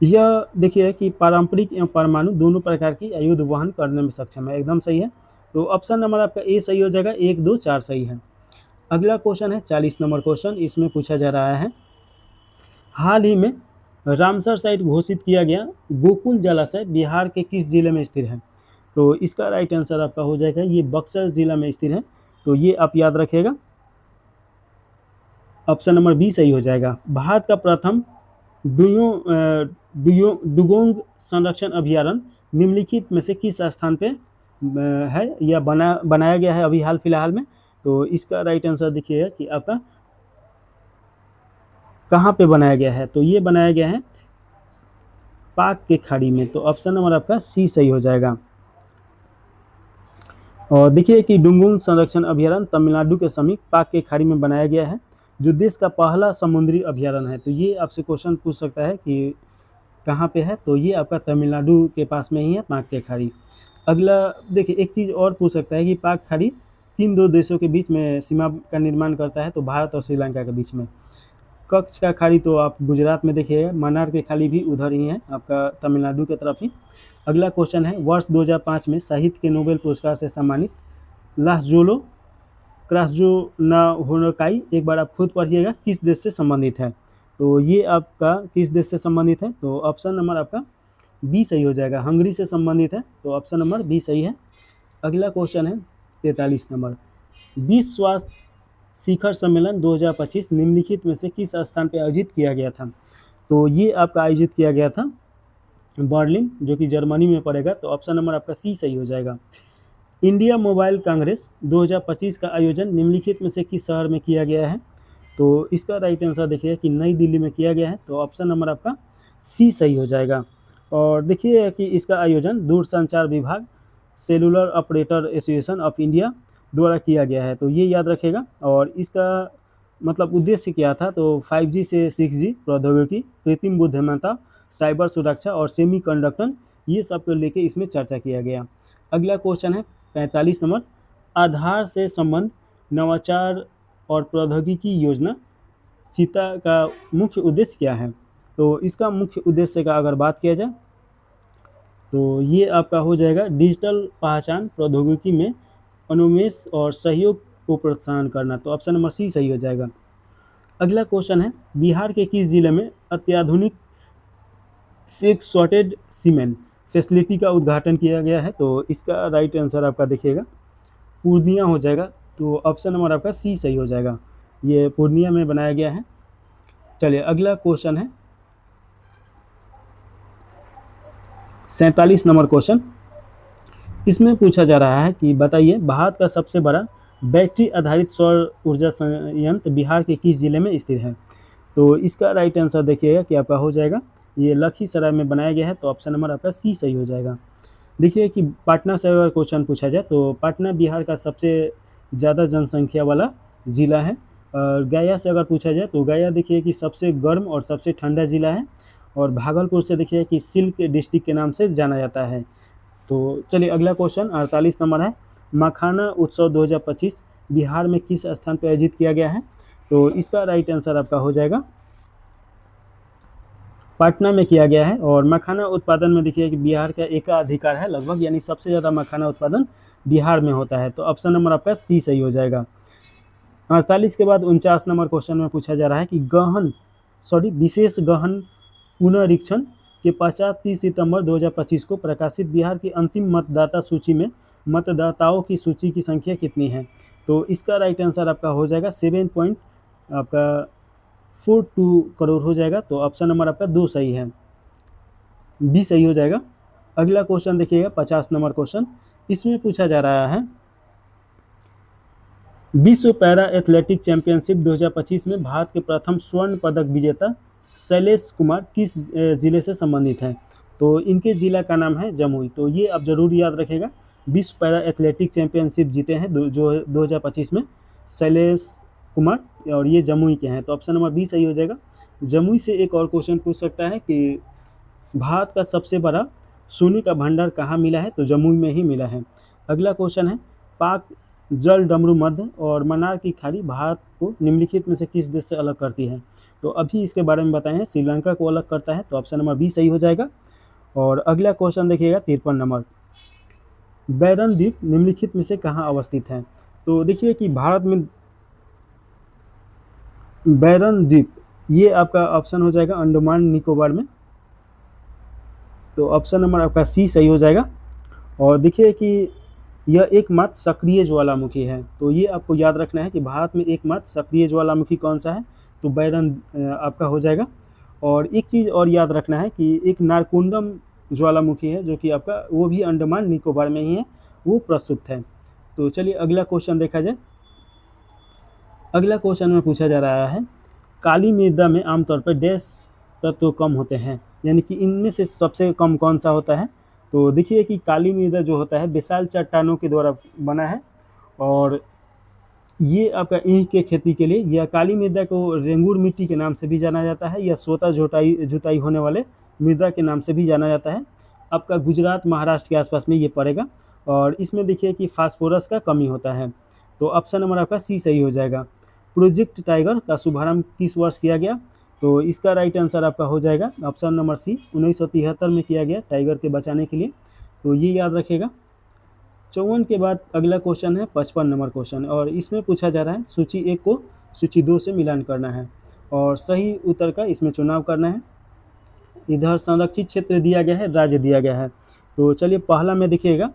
यह देखिए कि पारंपरिक एवं परमाणु दोनों प्रकार की आयुध वहन करने में सक्षम है, एकदम सही है। तो ऑप्शन नंबर आपका ए सही हो जाएगा, 1, 2, 4 सही है। अगला क्वेश्चन है 40 नंबर क्वेश्चन। इसमें पूछा जा रहा है, हाल ही में रामसर साइट घोषित किया गया गोकुल जलाशय बिहार के किस जिले में स्थित है? तो इसका राइट आंसर आपका हो जाएगा, ये बक्सर जिला में स्थित है। तो ये आप याद रखिएगा, ऑप्शन नंबर बी सही हो जाएगा। भारत का प्रथम डुगोंग संरक्षण अभयारण्य निम्नलिखित में से किस स्थान पे है या बनाया गया है अभी हाल फिलहाल में? तो इसका राइट आंसर देखिएगा कि आपका कहाँ पे बनाया गया है? तो ये बनाया गया है पाक के खाड़ी में। तो ऑप्शन नंबर आपका सी सही हो जाएगा। और देखिए कि डुगोंग संरक्षण अभयारण्य तमिलनाडु के समीप पाक के खाड़ी में बनाया गया है, जो देश का पहला समुद्री अभयारण्य है। तो ये आपसे क्वेश्चन पूछ सकता है कि कहाँ पे है? तो ये आपका तमिलनाडु के पास में ही है, पाक के खाड़ी। अगला देखिए, एक चीज़ और पूछ सकता है कि पाक खाड़ी किन दो देशों के बीच में सीमा का निर्माण करता है? तो भारत और श्रीलंका के बीच में। कच्छ का खाड़ी तो आप गुजरात में देखिएगा, मन्नार के खाड़ी भी उधर ही है आपका तमिलनाडु की तरफ ही। अगला क्वेश्चन है, वर्ष 2005 में साहित्य के नोबेल पुरस्कार से सम्मानित लासजोलो क्रास्जोनाहोनोकाई, एक बार आप खुद पढ़िएगा, किस देश से संबंधित है? तो ये आपका किस देश से संबंधित है? तो ऑप्शन नंबर आपका बी सही हो जाएगा, हंगरी से संबंधित है। तो ऑप्शन नंबर बी सही है। अगला क्वेश्चन है 43 नंबर, विश्व स्वास्थ्य शिखर सम्मेलन 2025 निम्नलिखित में से किस स्थान पर आयोजित किया गया था? तो ये आपका आयोजित किया गया था बर्लिन, जो कि जर्मनी में पड़ेगा। तो ऑप्शन नंबर आपका सी सही हो जाएगा। इंडिया मोबाइल कांग्रेस 2025 का आयोजन निम्नलिखित में से किस शहर में किया गया है? तो इसका राइट आंसर देखिए कि नई दिल्ली में किया गया है। तो ऑप्शन नंबर आपका सी सही हो जाएगा। और देखिए कि इसका आयोजन दूरसंचार विभाग, cellular operator association of India द्वारा किया गया है। तो ये याद रखेगा। और इसका मतलब उद्देश्य क्या था? तो 5G से 6G प्रौद्योगिकी, कृत्रिम बुद्धिमत्ता, साइबर सुरक्षा और सेमीकंडक्टर, ये सब को लेके इसमें चर्चा किया गया। अगला क्वेश्चन है 45 नंबर, आधार से संबंध नवाचार और प्रौद्योगिकी योजना सीता का मुख्य उद्देश्य क्या है? तो इसका मुख्य उद्देश्य का अगर बात किया जाए तो ये आपका हो जाएगा डिजिटल पहचान प्रौद्योगिकी में अनुमेश और सहयोग को प्रोत्साहन करना। तो ऑप्शन नंबर सी सही हो जाएगा। अगला क्वेश्चन है, बिहार के किस जिले में अत्याधुनिक सिक्स सॉर्टेड सीमेंट फैसिलिटी का उद्घाटन किया गया है? तो इसका राइट आंसर आपका देखिएगा पूर्णिया हो जाएगा। तो ऑप्शन नंबर आपका सी सही हो जाएगा, ये पूर्णिया में बनाया गया है। चलिए अगला क्वेश्चन है 47 नंबर क्वेश्चन। इसमें पूछा जा रहा है कि बताइए, भारत का सबसे बड़ा बैटरी आधारित सौर ऊर्जा संयंत्र बिहार के किस जिले में स्थित है? तो इसका राइट आंसर देखिएगा कि आपका हो जाएगा, ये लखीसराय में बनाया गया है। तो ऑप्शन नंबर आपका सी सही हो जाएगा। देखिए कि पटना से अगर क्वेश्चन पूछा जाए तो पटना बिहार का सबसे ज़्यादा जनसंख्या वाला ज़िला है। और गया से अगर पूछा जाए तो गया देखिए कि सबसे गर्म और सबसे ठंडा ज़िला है। और भागलपुर से देखिए कि सिल्क डिस्ट्रिक्ट के नाम से जाना जाता है। तो चलिए अगला क्वेश्चन 48 नंबर है, मखाना उत्सव 2025 बिहार में किस स्थान पर आयोजित किया गया है? तो इसका राइट आंसर आपका हो जाएगा पटना में किया गया है। और मखाना उत्पादन में देखिए कि बिहार का एकाधिकार है लगभग, यानी सबसे ज़्यादा मखाना उत्पादन बिहार में होता है। तो ऑप्शन नंबर आपका सी सही हो जाएगा। 48 के बाद 49 नंबर क्वेश्चन में पूछा जा रहा है कि विशेष गहन पुनरीक्षण के पश्चात 30 सितंबर 2025 को प्रकाशित बिहार की अंतिम मतदाता सूची में मतदाताओं की सूची की संख्या कितनी है? तो इसका राइट आंसर आपका हो जाएगा 7.42 करोड़ हो जाएगा। तो ऑप्शन नंबर आपका 2 सही है, बी सही हो जाएगा। अगला क्वेश्चन देखिएगा 50 नंबर क्वेश्चन। इसमें पूछा जा रहा है, विश्व पैरा एथलेटिक चैंपियनशिप 2025 में भारत के प्रथम स्वर्ण पदक विजेता शैलेश कुमार किस जिले से संबंधित हैं? तो इनके जिला का नाम है जमुई। तो ये आप जरूर याद रखेगा। विश्व पैरा एथलेटिक चैंपियनशिप जीते हैं जो 2025 में शैलेश कुमार और ये जमुई के हैं, तो ऑप्शन नंबर बी सही हो जाएगा। जमुई से एक और क्वेश्चन पूछ सकता है कि भारत का सबसे बड़ा सोने का भंडार कहाँ मिला है, तो जमुई में ही मिला है। अगला क्वेश्चन है, पाक जल डमरू मध्य और मन्नार की खाड़ी भारत को निम्नलिखित में से किस देश से अलग करती है, तो अभी इसके बारे में बताए हैं, श्रीलंका को अलग करता है, तो ऑप्शन नंबर बी सही हो जाएगा। और अगला क्वेश्चन देखिएगा 53 नंबर, बैरन द्वीप निम्नलिखित में से कहाँ अवस्थित है, तो देखिए कि भारत में बैरन द्वीप ये आपका ऑप्शन हो जाएगा अंडमान निकोबार में, तो ऑप्शन नंबर आपका सी सही हो जाएगा। और देखिए कि यह एकमात्र सक्रिय ज्वालामुखी है, तो ये आपको याद रखना है कि भारत में एकमात्र सक्रिय ज्वालामुखी कौन सा है, तो बैरन आपका हो जाएगा। और एक चीज़ और याद रखना है कि एक नारकोंडम ज्वालामुखी है जो कि आपका वो भी अंडमान निकोबार में ही है, वो प्रस्तुत है। तो चलिए अगला क्वेश्चन देखा जाए। अगला क्वेश्चन में पूछा जा रहा है, काली मृदा में आमतौर पर डैश तत्व कम होते हैं, यानी कि इनमें से सबसे कम कौन सा होता है, तो देखिए कि काली मृदा जो होता है विशाल चट्टानों के द्वारा बना है, और ये आपका ईंट के खेती के लिए, यह काली मृदा को रेंगुर मिट्टी के नाम से भी जाना जाता है, या सोता जुताई होने वाले मृदा के नाम से भी जाना जाता है। आपका गुजरात महाराष्ट्र के आसपास में ये पड़ेगा, और इसमें देखिए कि फास्फोरस का कमी होता है, तो ऑप्शन नंबर आपका सी सही हो जाएगा। प्रोजेक्ट टाइगर का शुभारंभ किस वर्ष किया गया, तो इसका राइट आंसर आपका हो जाएगा ऑप्शन नंबर सी, 1973 में किया गया टाइगर के बचाने के लिए, तो ये याद रखेगा। 54 के बाद अगला क्वेश्चन है 55 नंबर क्वेश्चन, और इसमें पूछा जा रहा है सूची 1 को सूची 2 से मिलान करना है, और सही उत्तर का इसमें चुनाव करना है। इधर संरक्षित क्षेत्र दिया गया है, राज्य दिया गया है, तो चलिए पहला में देखिएगा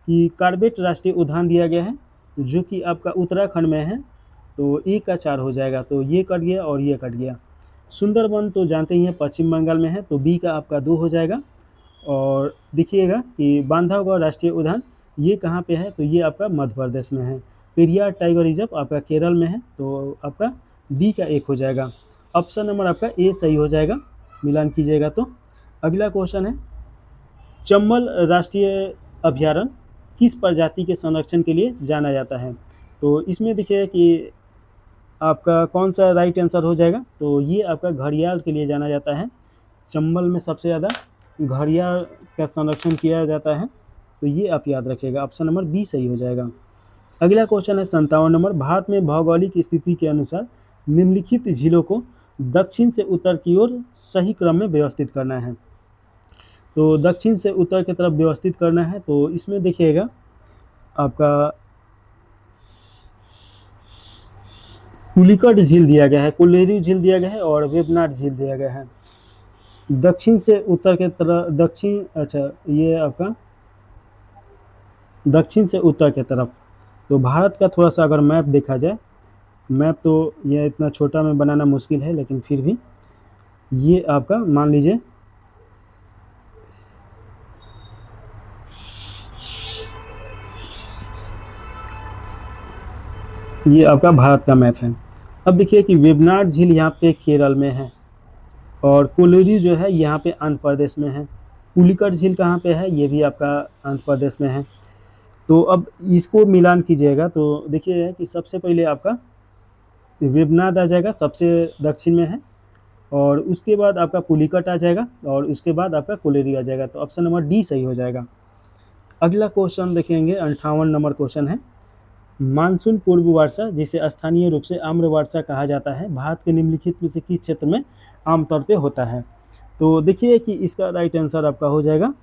कि कार्बेट राष्ट्रीय उद्यान दिया गया है जो कि आपका उत्तराखंड में है, तो ए का 4 हो जाएगा, तो ये कट गया और ये कट गया। सुंदरबन तो जानते ही हैं पश्चिम बंगाल में है, तो बी का आपका 2 हो जाएगा। और देखिएगा कि बांधवगढ़ राष्ट्रीय उद्यान ये कहाँ पे है, तो ये आपका मध्य प्रदेश में है। पेरियार टाइगर रिजर्व आपका केरल में है, तो आपका डी का 1 हो जाएगा। ऑप्शन नंबर आपका ए सही हो जाएगा, मिलान कीजिएगा तो। अगला क्वेश्चन है, चंबल राष्ट्रीय अभयारण्य किस प्रजाति के संरक्षण के लिए जाना जाता है, तो इसमें देखिए कि आपका कौन सा राइट आंसर हो जाएगा, तो ये आपका घड़ियाल के लिए जाना जाता है। चंबल में सबसे ज़्यादा घड़ियाल का संरक्षण किया जाता है, तो ये आप याद रखिएगा, ऑप्शन नंबर बी सही हो जाएगा। अगला क्वेश्चन है 57 नंबर, भारत में भौगोलिक स्थिति के अनुसार निम्नलिखित झीलों को दक्षिण से उत्तर की ओर सही क्रम में व्यवस्थित करना है, तो दक्षिण से उत्तर की तरफ व्यवस्थित करना है, तो इसमें देखिएगा आपका पुलिकट झील दिया गया है, कुल्लेरी झील दिया गया है, और वेबनाड झील दिया गया है। दक्षिण से उत्तर के तरफ, दक्षिण, अच्छा ये आपका दक्षिण से उत्तर के तरफ, तो भारत का थोड़ा सा अगर मैप देखा जाए, मैप तो ये इतना छोटा में बनाना मुश्किल है, लेकिन फिर भी ये आपका मान लीजिए ये आपका भारत का मैप है। अब देखिए कि वेबनाड झील यहाँ पे केरल में है, और कोलोरी जो है यहाँ पे आंध्र प्रदेश में है। पुलिकट झील कहाँ पे है, ये भी आपका आंध्र प्रदेश में है। तो अब इसको मिलान कीजिएगा, तो देखिए कि सबसे पहले आपका वेबनाड आ जाएगा, सबसे दक्षिण में है, और उसके बाद आपका पुलिकट आ जाएगा, और उसके बाद आपका कोलेरी आ जाएगा, तो ऑप्शन नंबर डी सही हो जाएगा। अगला क्वेश्चन देखेंगे 58 नंबर क्वेश्चन है, मानसून पूर्व वर्षा जिसे स्थानीय रूप से आम्र वर्षा कहा जाता है, भारत के निम्नलिखित में से किस क्षेत्र में आमतौर पे होता है, तो देखिए कि इसका राइट आंसर आपका हो जाएगा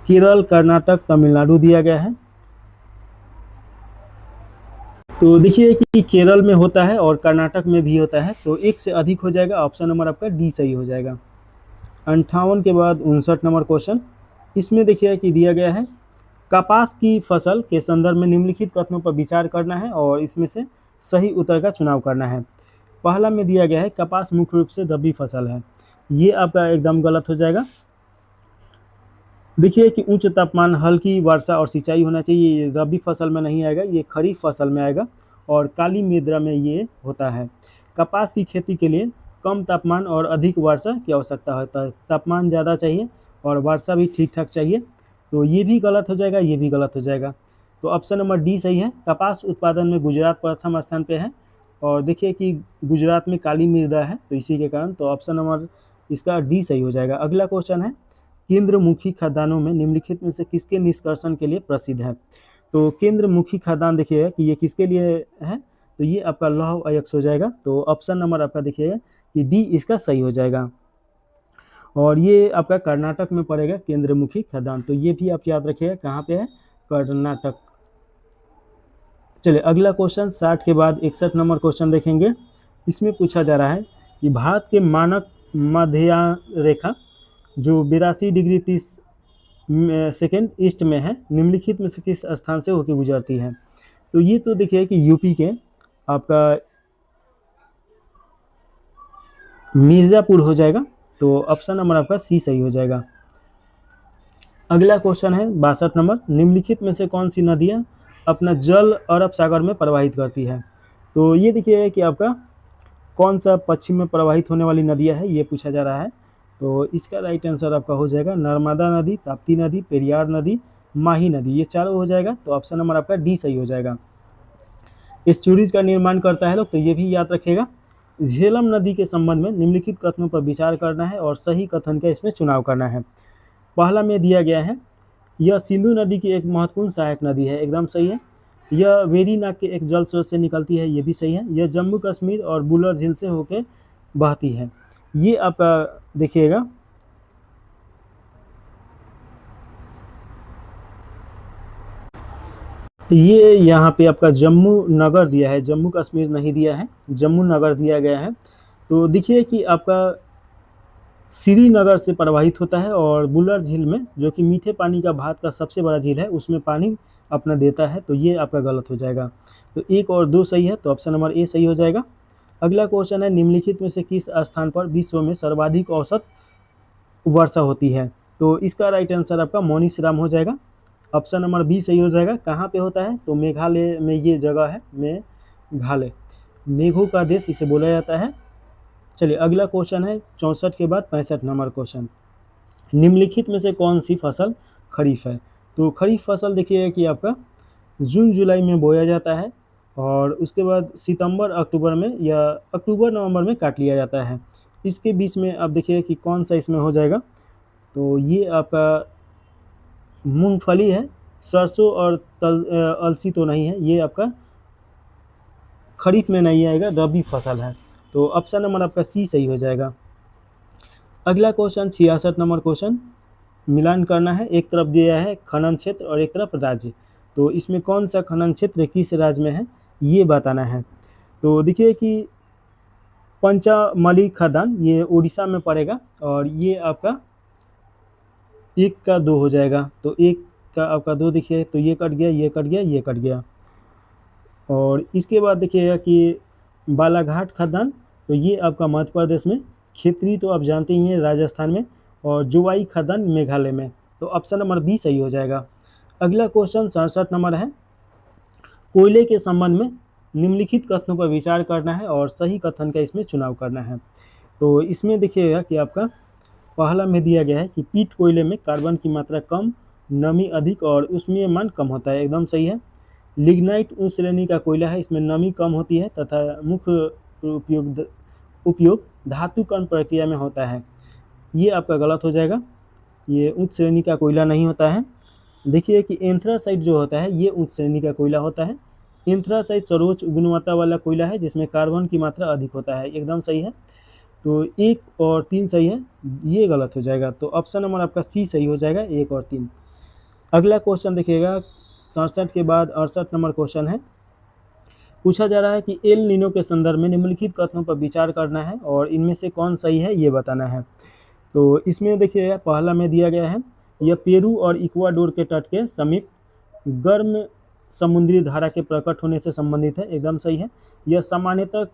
केरल, कर्नाटक, तमिलनाडु दिया गया है। तो देखिए कि केरल में होता है और कर्नाटक में भी होता है, तो एक से अधिक हो जाएगा, ऑप्शन नंबर आपका डी सही हो जाएगा। 58 के बाद 59 नंबर क्वेश्चन, इसमें देखिए कि दिया गया है कपास की फसल के संदर्भ में निम्नलिखित कथनों पर विचार करना है, और इसमें से सही उत्तर का चुनाव करना है। पहला में दिया गया है कपास मुख्य रूप से रबी फसल है, ये आपका एकदम गलत हो जाएगा। देखिए कि उच्च तापमान, हल्की वर्षा और सिंचाई होना चाहिए, ये रबी फसल में नहीं आएगा, ये खरीफ फसल में आएगा, और काली मृदा में ये होता है। कपास की खेती के लिए कम तापमान और अधिक वर्षा की आवश्यकता होता है, तापमान ज़्यादा चाहिए और वर्षा भी ठीक ठाक चाहिए, तो ये भी गलत हो जाएगा, ये भी गलत हो जाएगा। तो ऑप्शन नंबर डी सही है। कपास उत्पादन में गुजरात प्रथम स्थान पे है, और देखिए कि गुजरात में काली मृदा है तो इसी के कारण, तो ऑप्शन नंबर इसका डी सही हो जाएगा। अगला क्वेश्चन है, केंद्रमुखी खदानों में निम्नलिखित में से किसके निष्कर्षण के लिए प्रसिद्ध है? तो केंद्रमुखी खदान देखिएगा कि ये किसके लिए है, तो ये आपका लौह अयस्क हो जाएगा। तो ऑप्शन नंबर आपका देखिएगा कि डी इसका सही हो जाएगा, और ये आपका कर्नाटक में पड़ेगा केंद्रमुखी खदान, तो ये भी आप याद रखिएगा कहाँ पे है, कर्नाटक। चलिए अगला क्वेश्चन 60 के बाद 61 नंबर क्वेश्चन देखेंगे। इसमें पूछा जा रहा है कि भारत के मानक मध्य रेखा जो 82 डिग्री 30 सेकेंड ईस्ट में है, निम्नलिखित में से किस स्थान से होकर गुजरती है? तो ये तो देखिए कि यूपी के आपका मिर्जापुर हो जाएगा, तो ऑप्शन नंबर आपका सी सही हो जाएगा। अगला क्वेश्चन है 62 नंबर, निम्नलिखित में से कौन सी नदियाँ अपना जल अरब सागर में प्रवाहित करती है? तो ये देखिए कि आपका कौन सा पश्चिम में प्रवाहित होने वाली नदियाँ है, ये पूछा जा रहा है। तो इसका राइट आंसर आपका हो जाएगा नर्मदा नदी, ताप्ती नदी, पेरियार नदी, माही नदी, ये चारों हो जाएगा। तो ऑप्शन नंबर आपका डी सही हो जाएगा। एस्चुरीज का निर्माण करता है लोग, तो ये भी याद रखिएगा। झेलम नदी के संबंध में निम्नलिखित कथनों पर विचार करना है और सही कथन का इसमें चुनाव करना है। पहला में दिया गया है, यह सिंधु नदी की एक महत्वपूर्ण सहायक नदी है, एकदम सही है। यह वेरी नाग के एक जल स्रोत से निकलती है, ये भी सही है। यह जम्मू कश्मीर और बुलर झील से होकर बहती है, ये आपका देखिएगा। ये यहाँ पे आपका जम्मू नगर दिया है, जम्मू कश्मीर नहीं दिया है, जम्मू नगर दिया गया है। तो देखिए कि आपका श्रीनगर से प्रवाहित होता है, और बुलर झील में जो कि मीठे पानी का भारत का सबसे बड़ा झील है उसमें पानी अपना देता है, तो ये आपका गलत हो जाएगा। तो 1 और 2 सही है, तो ऑप्शन नंबर ए सही हो जाएगा। अगला क्वेश्चन है, निम्नलिखित में से किस स्थान पर विश्व में सर्वाधिक औसत वर्षा होती है? तो इसका राइट आंसर आपका मौनीसराम हो जाएगा, ऑप्शन नंबर बी सही हो जाएगा। कहाँ पे होता है? तो मेघालय में ये जगह है, मेघालय, मेघों का देश इसे बोला जाता है। चलिए अगला क्वेश्चन है 64 के बाद 65 नंबर क्वेश्चन, निम्नलिखित में से कौन सी फसल खरीफ है? तो खरीफ फसल देखिए कि आपका जून जुलाई में बोया जाता है, और उसके बाद सितंबर अक्टूबर में या अक्टूबर नवंबर में काट लिया जाता है। इसके बीच में आप देखिए कि कौन सा इसमें हो जाएगा, तो ये आपका मूंगफली है, सरसों और अलसी तो नहीं है, ये आपका खरीफ में नहीं आएगा, रबी फसल है। तो ऑप्शन नंबर आपका सी सही हो जाएगा। अगला क्वेश्चन 66 नंबर क्वेश्चन, मिलान करना है, एक तरफ दिया है खनन क्षेत्र और एक तरफ राज्य, तो इसमें कौन सा खनन क्षेत्र किस राज्य में है ये बताना है। तो देखिए कि पंचामली खदान ये उड़ीसा में पड़ेगा, और ये आपका 1 का 2 हो जाएगा, तो 1 का आपका 2 देखिए, तो ये कट गया, ये कट गया, ये कट गया। और इसके बाद देखिएगा कि बालाघाट खदान, तो ये आपका मध्य प्रदेश में, खेतरी तो आप जानते ही हैं राजस्थान में, और जोवाई खदान मेघालय में, तो ऑप्शन नंबर बी सही हो जाएगा। अगला क्वेश्चन 67 नंबर है, कोयले के संबंध में निम्नलिखित कथनों पर विचार करना है और सही कथन का इसमें चुनाव करना है। तो इसमें देखिएगा कि आपका पहला में दिया गया है कि पीट कोयले में कार्बन की मात्रा कम, नमी अधिक और ऊष्मीय मान कम होता है, एकदम सही है। लिग्नाइट उच्च श्रेणी का कोयला है, इसमें नमी कम होती है तथा मुख्य उपयोग धातु कण प्रक्रिया में होता है, ये आपका गलत हो जाएगा, ये उच्च श्रेणी का कोयला नहीं होता है। देखिए कि एंथ्रासाइट जो होता है ये उच्च श्रेणी का कोयला होता है। एंथ्रासाइट सर्वोच्च गुणवत्ता वाला कोयला है जिसमें कार्बन की मात्रा अधिक होता है, एकदम सही है। तो 1 और 3 सही है, ये गलत हो जाएगा, तो ऑप्शन नंबर आपका सी सही हो जाएगा, 1 और 3। अगला क्वेश्चन देखिएगा 67 के बाद 68 नंबर क्वेश्चन है, पूछा जा रहा है कि एल नीनो के संदर्भ में निम्नलिखित कथनों पर विचार करना है और इनमें से कौन सही है ये बताना है। तो इसमें देखिएगा पहला में दिया गया है, यह पेरू और इक्वाडोर के तट के समीप गर्म समुद्री धारा के प्रकट होने से संबंधित है, एकदम सही है। यह सामान्यतः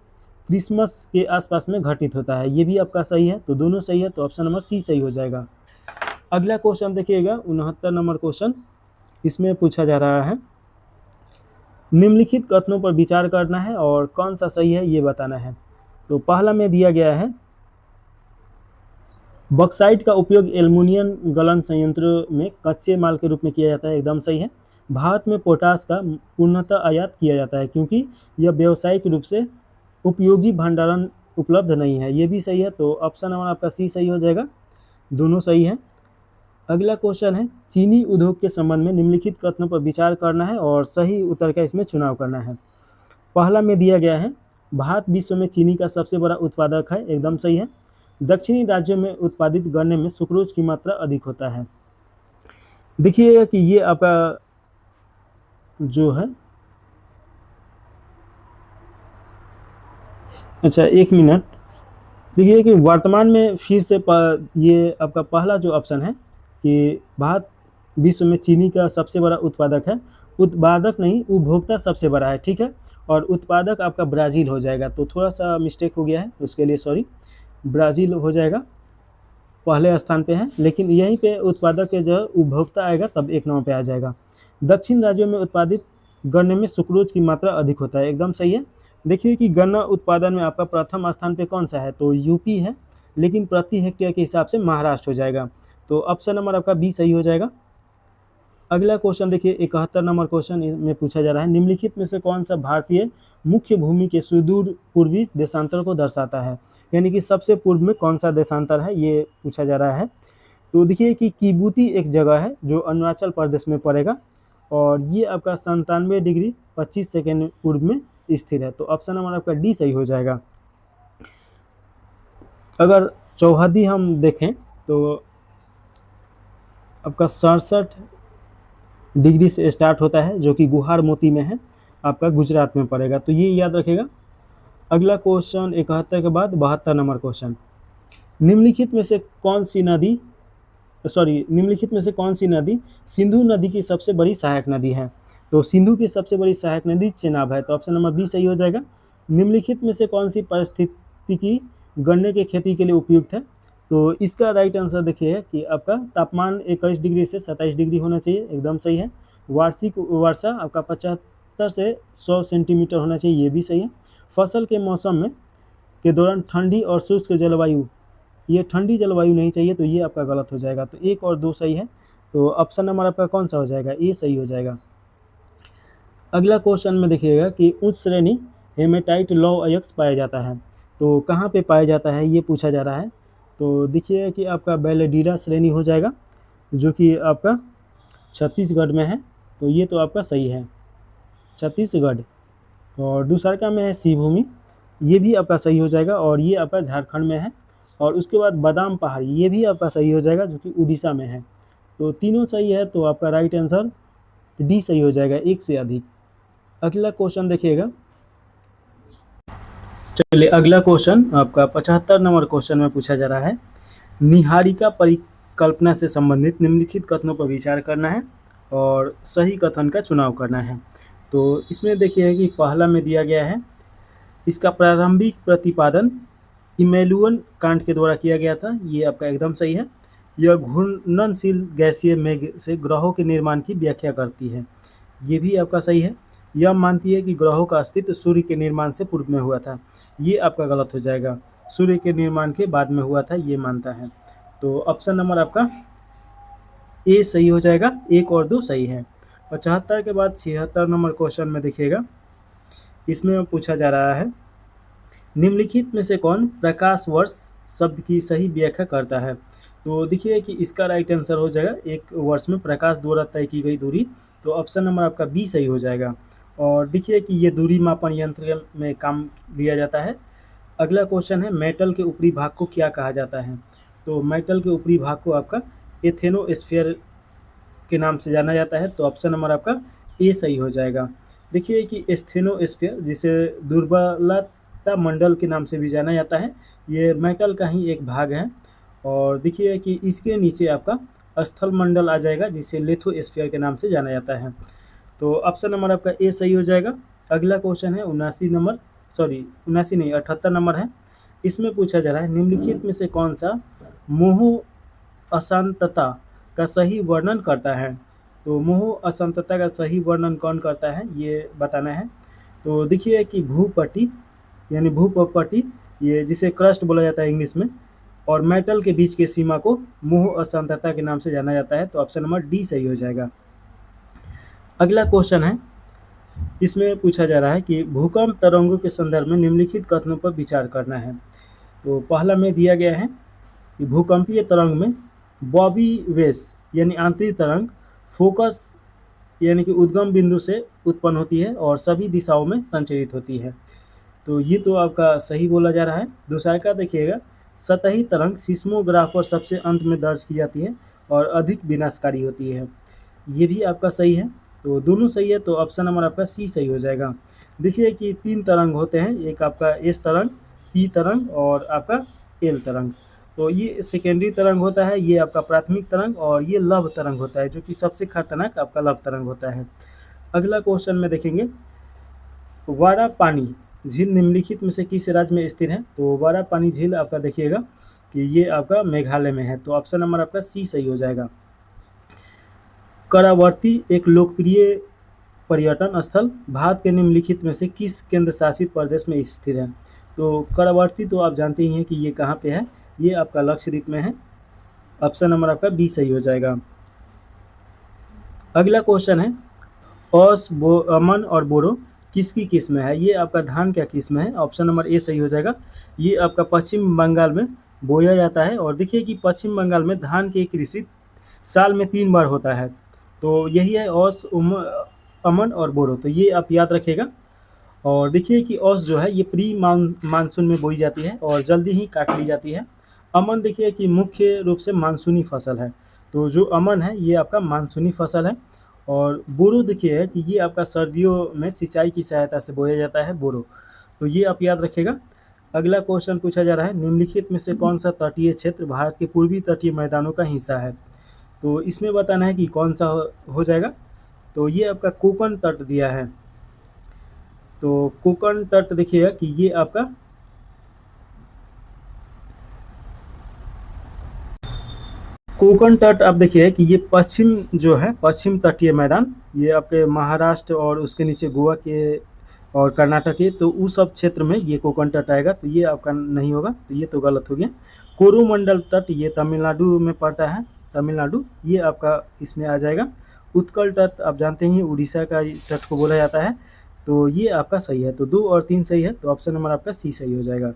क्रिसमस के आसपास में घटित होता है, ये भी आपका सही है, तो दोनों सही है, तो ऑप्शन नंबर सी सही हो जाएगा। अगला क्वेश्चन देखिएगा 69 नंबर क्वेश्चन, इसमें पूछा जा रहा है निम्नलिखित कथनों पर विचार करना है और कौन सा सही है ये बताना है। तो पहला में दिया गया है बॉक्साइट का उपयोग एल्युमिनियम गलन संयंत्र में कच्चे माल के रूप में किया जाता है, एकदम सही है। भारत में पोटास का पूर्णतः आयात किया जाता है क्योंकि यह व्यावसायिक रूप से उपयोगी भंडारण उपलब्ध नहीं है। ये भी सही है, तो ऑप्शन नंबर आपका सी सही हो जाएगा, दोनों सही है। अगला क्वेश्चन है, चीनी उद्योग के संबंध में निम्नलिखित कथनों पर विचार करना है और सही उत्तर का इसमें चुनाव करना है। पहला में दिया गया है, भारत विश्व में चीनी का सबसे बड़ा उत्पादक है, एकदम सही है। दक्षिणी राज्यों में उत्पादित गन्ने में सुक्रोज की मात्रा अधिक होता है। देखिएगा कि ये आपका जो है, अच्छा एक मिनट, देखिए कि वर्तमान में फिर से ये आपका पहला जो ऑप्शन है कि भारत विश्व में चीनी का सबसे बड़ा उत्पादक है, उत्पादक नहीं उपभोक्ता सबसे बड़ा है, ठीक है, और उत्पादक आपका ब्राज़ील हो जाएगा। तो थोड़ा सा मिस्टेक हो गया है, उसके लिए सॉरी, ब्राज़ील हो जाएगा, पहले स्थान पे है, लेकिन यहीं पे उत्पादक के जो उपभोक्ता आएगा तब एक नंबर पे आ जाएगा। दक्षिण राज्यों में उत्पादित गन्ने में सुक्रोज की मात्रा अधिक होता है, एकदम सही है। देखिए कि गन्ना उत्पादन में आपका प्रथम स्थान पे कौन सा है, तो यूपी है, लेकिन प्रति हेक्टेयर के हिसाब से महाराष्ट्र हो जाएगा। तो ऑप्शन नंबर आपका बी सही हो जाएगा। अगला क्वेश्चन देखिए, 71 नंबर क्वेश्चन में पूछा जा रहा है, निम्नलिखित में से कौन सा भारतीय मुख्य भूमि के सुदूर पूर्वी देशांतर को दर्शाता है, यानी कि सबसे पूर्व में कौन सा देशांतर है, ये पूछा जा रहा है। तो देखिए कि किबूती एक जगह है जो अरुणाचल प्रदेश में पड़ेगा और ये आपका 97 डिग्री 25 सेकेंड पूर्व में स्थित है। तो ऑप्शन नंबर आपका डी सही हो जाएगा। अगर चौहदी हम देखें तो आपका 67 डिग्री से स्टार्ट होता है जो कि गुहार मोती में है, आपका गुजरात में पड़ेगा, तो ये याद रखेगा। अगला क्वेश्चन 71 के बाद 72 नंबर क्वेश्चन, निम्नलिखित में से कौन सी नदी सिंधु नदी की सबसे बड़ी सहायक नदी है। तो सिंधु की सबसे बड़ी सहायक नदी चेनाब है, तो ऑप्शन नंबर बी सही हो जाएगा। निम्नलिखित में से कौन सी पारिस्थितिकी गन्ने की खेती के लिए उपयुक्त है, तो इसका राइट आंसर देखिए कि आपका तापमान 21 डिग्री से 27 डिग्री होना चाहिए, एकदम सही है। वार्षिक वर्षा आपका 75 से 100 सेंटीमीटर होना चाहिए, ये भी सही है। फसल के मौसम में के दौरान ठंडी और शुष्क जलवायु, ये ठंडी जलवायु नहीं चाहिए, तो ये आपका गलत हो जाएगा। तो 1 और 2 सही है, तो ऑप्शन नंबर आपका कौन सा हो जाएगा, ए सही हो जाएगा। अगला क्वेश्चन में देखिएगा कि उच्च श्रेणी हेमेटाइट लौह अयस्क पाया जाता है, तो कहाँ पे पाया जाता है ये पूछा जा रहा है। तो देखिए कि आपका बैलेडीरा श्रेणी हो जाएगा जो कि आपका छत्तीसगढ़ में है, तो ये तो आपका सही है छत्तीसगढ़। और दूसरा में है शिवभूमि, ये भी आपका सही हो जाएगा और ये आपका झारखंड में है। और उसके बाद बादाम पहाड़ी, ये भी आपका सही हो जाएगा जो कि उड़ीसा में है। तो तीनों सही है, तो आपका राइट आंसर डी सही हो जाएगा, एक से अधिक। अगला क्वेश्चन देखिएगा, चलिए अगला क्वेश्चन आपका 75 नंबर क्वेश्चन में पूछा जा रहा है, निहारिका परिकल्पना से संबंधित निम्नलिखित कथनों पर विचार करना है और सही कथन का चुनाव करना है। तो इसमें देखिए कि पहला में दिया गया है, इसका प्रारंभिक प्रतिपादन इमैनुअल कांट के द्वारा किया गया था, ये आपका एकदम सही है। यह घूर्णनशील गैसीय मेघ से ग्रहों के निर्माण की व्याख्या करती है, ये भी आपका सही है। यह मानती है कि ग्रहों का अस्तित्व सूर्य के निर्माण से पूर्व में हुआ था, ये आपका गलत हो जाएगा, सूर्य के निर्माण के बाद में हुआ था, ये मानता है। तो ऑप्शन नंबर आपका ए सही हो जाएगा, 1 और 2 सही है। 75 के बाद 76 नंबर क्वेश्चन में देखिएगा, इसमें पूछा जा रहा है, निम्नलिखित में से कौन प्रकाश वर्ष शब्द की सही व्याख्या करता है। तो देखिए कि इसका राइट आंसर हो जाएगा, एक वर्ष में प्रकाश द्वारा तय की गई दूरी, तो ऑप्शन नंबर आपका बी सही हो जाएगा। और देखिए कि ये दूरी मापन यंत्र में काम लिया जाता है। अगला क्वेश्चन है, मेटल के ऊपरी भाग को क्या कहा जाता है। तो मेटल के ऊपरी भाग को आपका एथेनोस्फीयर के नाम से जाना जाता है, तो ऑप्शन नंबर आपका ए सही हो जाएगा। देखिए कि एस्थेनोस्फीयर, जिसे दुर्बलता मंडल के नाम से भी जाना जाता है, ये मेटल का ही एक भाग है। और देखिए कि इसके नीचे आपका स्थल मंडल आ जाएगा जिसे लिथोस्फीयर के नाम से जाना जाता है, तो ऑप्शन नंबर आपका ए सही हो जाएगा। अगला क्वेश्चन है 78 नंबर है, इसमें पूछा जा रहा है, निम्नलिखित में से कौन सा मोह अशांतता का सही वर्णन करता है। तो मोह अशांतता का सही वर्णन कौन करता है ये बताना है। तो देखिए कि भूपट्टी यानी भूपट्टी, ये जिसे क्रस्ट बोला जाता है इंग्लिश में, और मेटल के बीच के सीमा को मोह अशांतता के नाम से जाना जाता है, तो ऑप्शन नंबर डी सही हो जाएगा। अगला क्वेश्चन है, इसमें पूछा जा रहा है कि भूकंप तरंगों के संदर्भ में निम्नलिखित कथनों पर विचार करना है। तो पहला में दिया गया है कि भूकंपीय तरंग में बॉबी वेव्स यानी आंतरिक तरंग फोकस यानी कि उद्गम बिंदु से उत्पन्न होती है और सभी दिशाओं में संचरित होती है। तो ये तो आपका सही बोला जा रहा है। दूसरा का देखिएगा, सतही तरंग सिस्मोग्राफ पर सबसे अंत में दर्ज की जाती है और अधिक विनाशकारी होती है। ये भी आपका सही है। तो दोनों सही है, तो ऑप्शन नंबर आपका सी सही हो जाएगा। देखिए कि 3 तरंग होते हैं, एक आपका एस तरंग, पी तरंग और आपका एल तरंग। तो ये सेकेंडरी तरंग होता है, ये आपका प्राथमिक तरंग, और ये लव तरंग होता है जो कि सबसे खतरनाक आपका लव तरंग होता है। अगला क्वेश्चन में देखेंगे, वारा पानी झील निम्नलिखित में से किस राज्य में स्थित है। तो वारा पानी झील आपका देखिएगा कि ये आपका मेघालय में है। तो ऑप्शन नंबर आपका सी सही हो जाएगा। करावर्ती एक लोकप्रिय पर्यटन स्थल भारत के निम्नलिखित में से किस केंद्र शासित प्रदेश में स्थित है। तो करावर्ती तो आप जानते ही हैं कि ये कहाँ पे है, ये आपका लक्षद्वीप में है। ऑप्शन नंबर आपका बी सही हो जाएगा। अगला क्वेश्चन है, औस अमन और बोरो किसकी किस्म है। ये आपका धान क्या किस्म है। ऑप्शन नंबर ए सही हो जाएगा। ये आपका पश्चिम बंगाल में बोया जाता है। और देखिए कि पश्चिम बंगाल में धान की कृषि साल में 3 बार होता है। तो यही है औस, अमन और बोरो, तो ये आप याद रखिएगा। और देखिए कि औस जो है ये प्री मानसून में बोई जाती है और जल्दी ही काट ली जाती है। अमन देखिए कि मुख्य रूप से मानसूनी फसल है। तो जो अमन है ये आपका मानसूनी फसल है। और बोरो देखिए कि ये आपका सर्दियों में सिंचाई की सहायता से बोया जाता है बोरो। तो ये आप याद रखिएगा। अगला क्वेश्चन पूछा जा रहा है, निम्नलिखित में से कौन सा तटीय क्षेत्र भारत के पूर्वी तटीय मैदानों का हिस्सा है। तो इसमें बताना है कि कौन सा हो जाएगा। तो ये आपका कोकण तट दिया है। तो कोकण तट देखिएगा कि ये आपका कोकण तट आप देखिए कि ये पश्चिम जो है, पश्चिम तटीय मैदान, ये आपके महाराष्ट्र और उसके नीचे गोवा के और कर्नाटक के, तो उस सब क्षेत्र में ये कोकण तट आएगा। तो ये आपका नहीं होगा, तो ये तो गलत हो गया। कोरोमंडल तट ये तमिलनाडु में पड़ता है, तमिलनाडु, ये आपका इसमें आ जाएगा। उत्कल तट आप जानते हैं उड़ीसा का तट को बोला जाता है। तो ये आपका सही है। तो 2 और 3 सही है, तो ऑप्शन नंबर आपका सी सही हो जाएगा।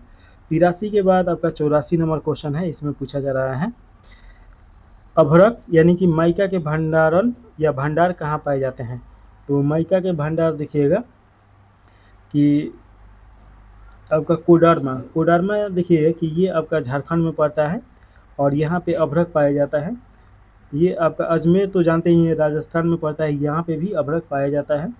83 के बाद आपका 84 नंबर क्वेश्चन है। इसमें पूछा जा रहा है, अभ्रक यानी कि माइका के भंडारण या भंडार कहाँ पाए जाते हैं। तो माइका के भंडार देखिएगा कि आपका कोडरमा देखिए कि ये आपका झारखंड में पड़ता है और यहाँ पे अभ्रक पाया जाता है। ये आपका अजमेर तो जानते ही हैं राजस्थान में पड़ता है, यहाँ पे भी अभ्रक पाया जाता है।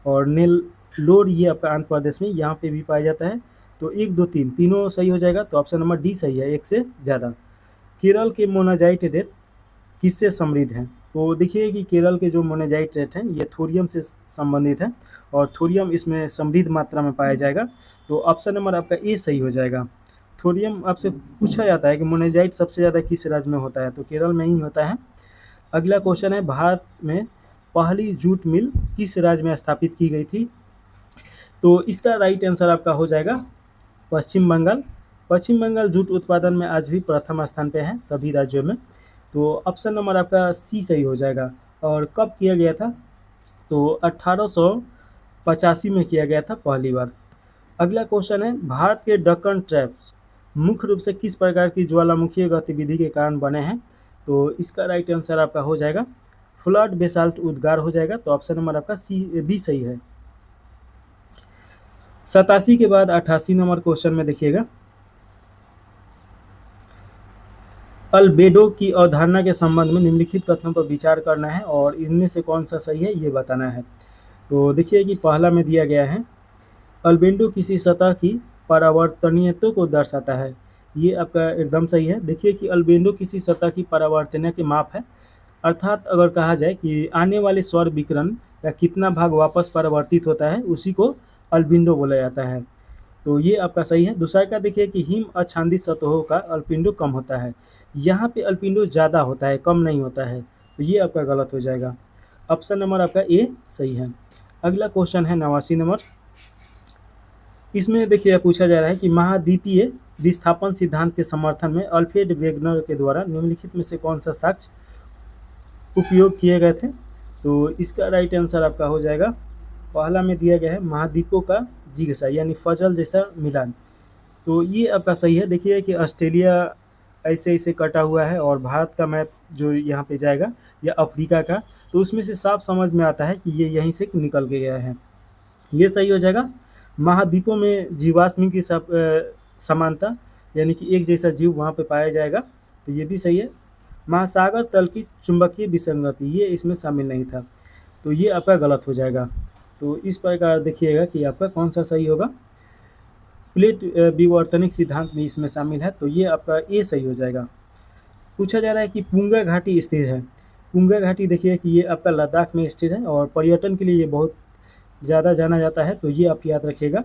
और नेल्लोर ये आपका आंध्र प्रदेश में, यहाँ पे भी पाया जाता है। तो 1, 2, 3 तीनों सही हो जाएगा। तो ऑप्शन नंबर डी सही है, एक से ज़्यादा। केरल के मोनाजाइट रेत किससे समृद्ध है। तो देखिए कि केरल के जो मोनाजाइट रेत हैं ये थोरियम से संबंधित है और थोरियम इसमें समृद्ध मात्रा में पाया जाएगा। तो ऑप्शन नंबर आपका ए सही हो जाएगा। थोरियम आपसे पूछा जाता है कि मोनाजाइट सबसे ज़्यादा किस राज्य में होता है, तो केरल में ही होता है। अगला क्वेश्चन है, भारत में पहली जूट मिल किस राज्य में स्थापित की गई थी। तो इसका राइट आंसर आपका हो जाएगा पश्चिम बंगाल। पश्चिम बंगाल जूट उत्पादन में आज भी प्रथम स्थान पे है सभी राज्यों में। तो ऑप्शन नंबर आपका सी सही हो जाएगा। और कब किया गया था, तो 1885 में किया गया था पहली बार। अगला क्वेश्चन है, भारत के डक्कन ट्रैप्स मुख्य रूप से किस प्रकार की ज्वालामुखीय गतिविधि के कारण बने हैं। तो इसका राइट आंसर आपका हो जाएगा फ्लड बेसाल्ट उद्गार हो जाएगा। तो ऑप्शन नंबर आपका सी बी सही है। 87 के बाद 88 नंबर क्वेश्चन में देखिएगा, अल्बेडो की अवधारणा के संबंध में निम्नलिखित कथनों पर विचार करना है और इनमें से कौन सा सही है ये बताना है। तो देखिए कि पहला में दिया गया है, अल्बेडो किसी सतह की परावर्तनीयता को दर्शाता है। ये आपका एकदम सही है। देखिए कि अल्बेडो किसी सतह की परावर्तनीयता के माप है, अर्थात अगर कहा जाए कि आने वाले सौर विकिरण का कितना भाग वापस परावर्तित होता है उसी को अल्बिडो बोला जाता है। तो ये आपका सही है। दूसरा का देखिए कि हिम आच्छादित सतहों का अल्बिडो कम होता है, यहाँ पे अल्बिडो ज़्यादा होता है, कम नहीं होता है। तो ये आपका गलत हो जाएगा। ऑप्शन नंबर आपका ए सही है। अगला क्वेश्चन है 89 नंबर। इसमें देखिए पूछा जा रहा है कि महाद्वीपीय विस्थापन सिद्धांत के समर्थन में अल्फ्रेड वेगनर के द्वारा निम्नलिखित में से कौन सा साक्ष्य उपयोग किए गए थे। तो इसका राइट आंसर आपका हो जाएगा, पहला में दिया गया है महाद्वीपों का जिगसा यानी फजल जैसा मिलान। तो ये आपका सही है। देखिए कि ऑस्ट्रेलिया ऐसे ऐसे कटा हुआ है और भारत का मैप जो यहाँ पे जाएगा या अफ्रीका का, तो उसमें से साफ समझ में आता है कि ये यहीं से निकल के गया है। ये सही हो जाएगा। महाद्वीपों में जीवाश्म की समानता यानी कि एक जैसा जीव वहाँ पे पाया जाएगा, तो ये भी सही है। महासागर तल की चुंबकीय विसंगति ये इसमें शामिल नहीं था, तो ये आपका गलत हो जाएगा। तो इस प्रकार देखिएगा कि आपका कौन सा सही होगा। प्लेट विवर्तनिक सिद्धांत भी इसमें शामिल है, तो ये आपका ए सही हो जाएगा। पूछा जा रहा है कि पुंगा घाटी स्थित है। पुंगा घाटी देखिए कि ये आपका लद्दाख में स्थित है और पर्यटन के लिए ये बहुत ज़्यादा जाना जाता है, तो ये आप याद रखिएगा।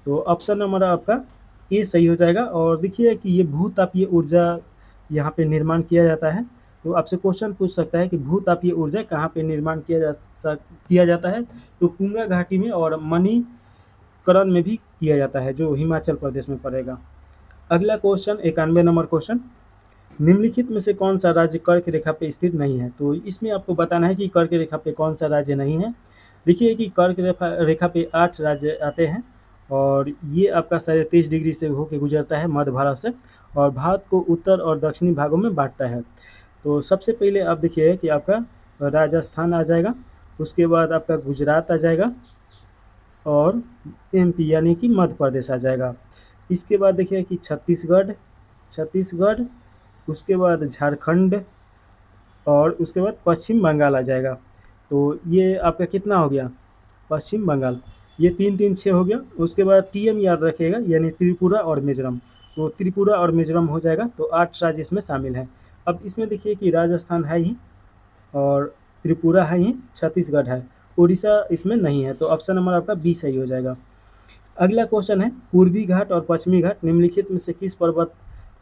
तो ऑप्शन नंबर आपका ए सही हो जाएगा। और देखिए कि ये भूतापीय ऊर्जा यहाँ पे निर्माण किया जाता है, तो आपसे क्वेश्चन पूछ सकता है कि भूतापीय ऊर्जा कहाँ पे निर्माण किया जाता है, तो पुंगा घाटी में और मणिकरण में भी किया जाता है, जो हिमाचल प्रदेश में पड़ेगा। अगला क्वेश्चन 91 नंबर क्वेश्चन, निम्नलिखित में से कौन सा राज्य कर्क रेखा पे स्थित नहीं है। तो इसमें आपको बताना है कि कर्क रेखा पे कौन सा राज्य नहीं है। देखिए कि कर्क रेखा पे 8 राज्य आते हैं और ये आपका 37.5 डिग्री से होकर गुजरता है मध्य भारत से, और भारत को उत्तर और दक्षिणी भागों में बांटता है। तो सबसे पहले आप देखिए कि आपका राजस्थान आ जाएगा, उसके बाद आपका गुजरात आ जाएगा और एमपी यानी कि मध्य प्रदेश आ जाएगा। इसके बाद देखिए कि छत्तीसगढ़, उसके बाद झारखंड और उसके बाद पश्चिम बंगाल आ जाएगा। तो ये आपका कितना हो गया, पश्चिम बंगाल, ये 3-3-6 हो गया। उसके बाद टीएम याद रखिएगा यानी त्रिपुरा और मिजोरम, तो त्रिपुरा और मिजोरम हो जाएगा। तो 8 राज्य इसमें शामिल हैं। अब इसमें देखिए कि राजस्थान है ही और त्रिपुरा है ही, छत्तीसगढ़ है, उड़ीसा इसमें नहीं है, तो ऑप्शन नंबर आपका बी सही हो जाएगा। अगला क्वेश्चन है, पूर्वी घाट और पश्चिमी घाट निम्नलिखित में से किस पर्वत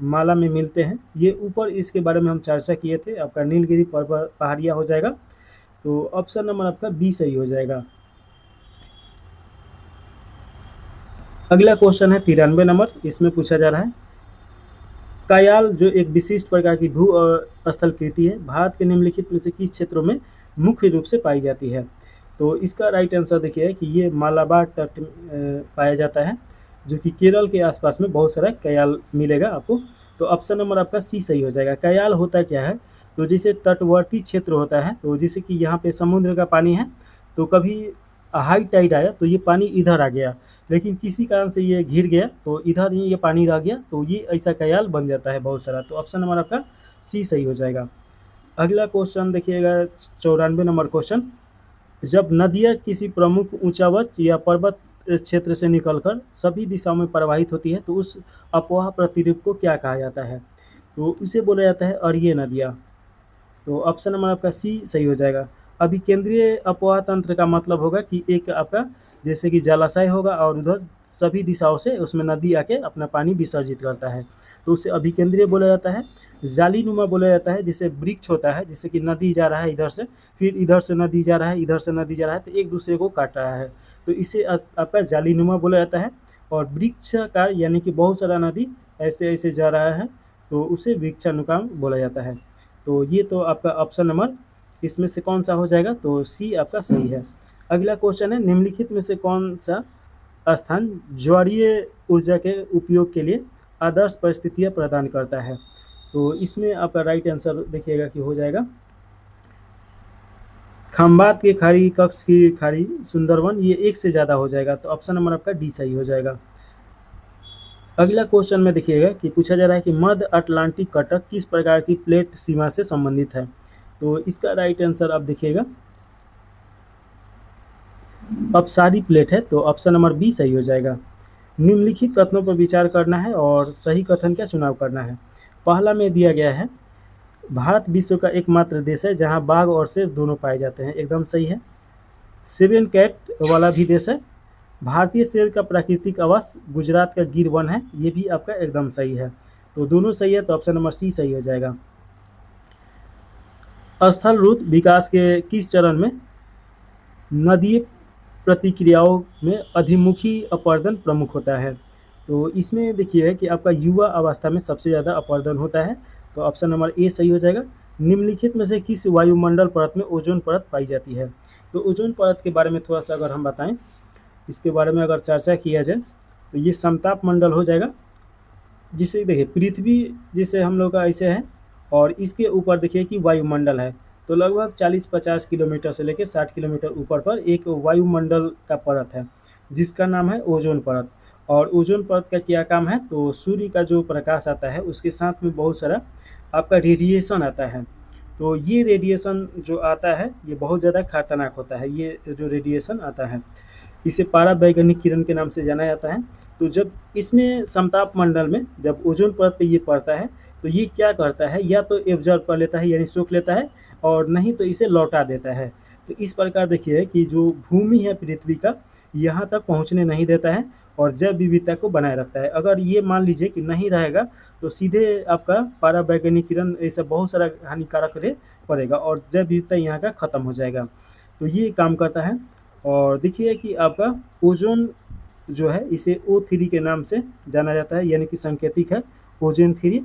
माला में मिलते हैं। ये ऊपर इसके बारे में हम चर्चा किए थे, आपका नीलगिरी पर्वत पहाड़िया हो जाएगा। तो ऑप्शन नंबर आपका बी सही हो जाएगा। अगला क्वेश्चन है 93 नंबर, इसमें पूछा जा रहा है, कायाल जो एक विशिष्ट प्रकार की भू स्थलकृति है, भारत के निम्नलिखित में से किस क्षेत्रों में मुख्य रूप से पाई जाती है। तो इसका राइट आंसर देखिए कि ये मालाबार तट पाया जाता है, जो कि केरल के आसपास में बहुत सारा कयाल मिलेगा आपको। तो ऑप्शन नंबर आपका सी सही हो जाएगा। कयाल होता क्या है, तो जैसे तटवर्ती क्षेत्र होता है, तो जैसे कि यहाँ पे समुद्र का पानी है, तो कभी हाई टाइड आया तो ये पानी इधर आ गया, लेकिन किसी कारण से ये घिर गया तो इधर ही ये पानी रह गया, तो ये ऐसा कयाल बन जाता है बहुत सारा। तो ऑप्शन नंबर आपका सी सही हो जाएगा। अगला क्वेश्चन देखिएगा 94 नंबर क्वेश्चन, जब नदियाँ किसी प्रमुख ऊंचावच या पर्वत क्षेत्र से निकलकर सभी दिशाओं में प्रवाहित होती है, तो उस अफवाह प्रतिरूप को क्या कहा जाता है। तो उसे बोला जाता है अरीय नदियाँ। तो ऑप्शन नंबर आपका सी सही हो जाएगा। अभी केंद्रीय अपवाह तंत्र का मतलब होगा कि एक आपका जैसे कि जलाशय होगा और उधर सभी दिशाओं से उसमें नदी आके अपना पानी विसर्जित करता है, तो उसे अभिकेंद्रीय बोला जाता है। जालीनुमा बोला जाता है, जैसे वृक्ष होता है, जैसे कि नदी जा रहा है इधर से, फिर इधर से नदी जा रहा है, इधर से नदी जा रहा है, तो एक दूसरे को काट रहा है, तो इसे आपका जालीनुमा बोला जाता है। और वृक्षाकार यानी कि बहुत सारा नदी ऐसे ऐसे जा रहा है, तो उसे वृक्षानुक्रम बोला जाता है। तो ये तो आपका ऑप्शन नंबर इसमें से कौन सा हो जाएगा, तो सी आपका सही है। अगला क्वेश्चन है, निम्नलिखित में से कौन सा स्थान ज्वारीय ऊर्जा के उपयोग के लिए आदर्श परिस्थितियां प्रदान करता है। तो इसमें आपका राइट आंसर देखिएगा कि हो जाएगा खंबात की खाड़ी, कक्ष की खाड़ी, सुंदरवन, ये एक से ज़्यादा हो जाएगा, तो ऑप्शन नंबर आपका डी सही हो जाएगा। अगला क्वेश्चन में देखिएगा कि पूछा जा रहा है कि मध्य अटलांटिक कटक किस प्रकार की प्लेट सीमा से संबंधित है। तो इसका राइट आंसर आप देखिएगा अपसारी प्लेट है, तो ऑप्शन नंबर बी सही हो जाएगा। निम्नलिखित कथनों पर विचार करना है और सही कथन का चुनाव करना है। पहला में दिया गया है, भारत विश्व का एकमात्र देश है जहां बाघ और शेर दोनों पाए जाते हैं, एकदम सही है। 7 कैट वाला भी देश है। भारतीय शेर का प्राकृतिक आवास गुजरात का गिर वन है, ये भी आपका एकदम सही है, तो दोनों सही है, तो ऑप्शन नंबर सी सही हो जाएगा। स्थल रुद्ध विकास के किस चरण में नदीय प्रतिक्रियाओं में अधिमुखी अपर्दन प्रमुख होता है। तो इसमें देखिए कि आपका युवा अवस्था में सबसे ज़्यादा अपर्दन होता है, तो ऑप्शन नंबर ए सही हो जाएगा। निम्नलिखित में से किस वायुमंडल परत में ओजोन परत पाई जाती है? तो ओजोन परत के बारे में थोड़ा सा अगर हम बताएं, इसके बारे में अगर चर्चा किया जाए तो ये समताप मंडल हो जाएगा, जिसे देखिए पृथ्वी जिसे हम लोग का ऐसे है, और इसके ऊपर देखिए कि वायुमंडल है। तो लगभग 40-50 किलोमीटर से लेकर 60 किलोमीटर ऊपर पर एक वायुमंडल का परत है, जिसका नाम है ओजोन परत। और ओजोन परत का क्या काम है, तो सूर्य का जो प्रकाश आता है उसके साथ में बहुत सारा आपका रेडिएशन आता है। तो ये रेडिएशन जो आता है ये बहुत ज़्यादा खतरनाक होता है। ये जो रेडिएशन आता है इसे पारावैज्ञानिक किरण के नाम से जाना जाता है। तो जब इसमें समताप मंडल में जब ओजोन परत पे ये पड़ता है तो ये क्या करता है, या तो एब्जॉर्ब कर लेता है यानी सोख लेता है, और नहीं तो इसे लौटा देता है। तो इस प्रकार देखिए कि जो भूमि है पृथ्वी का, यहाँ तक पहुँचने नहीं देता है और जैव विविधता को बनाए रखता है। अगर ये मान लीजिए कि नहीं रहेगा तो सीधे आपका पारावैज्ञानिक किरण ऐसा बहुत सारा हानिकारक रे पड़ेगा और जैव विविधता यहाँ का ख़त्म हो जाएगा। तो ये काम करता है। और देखिए कि आपका ओजोन जो है इसे O3 के नाम से जाना जाता है, यानी कि सांकेतिक है ओजोन 3।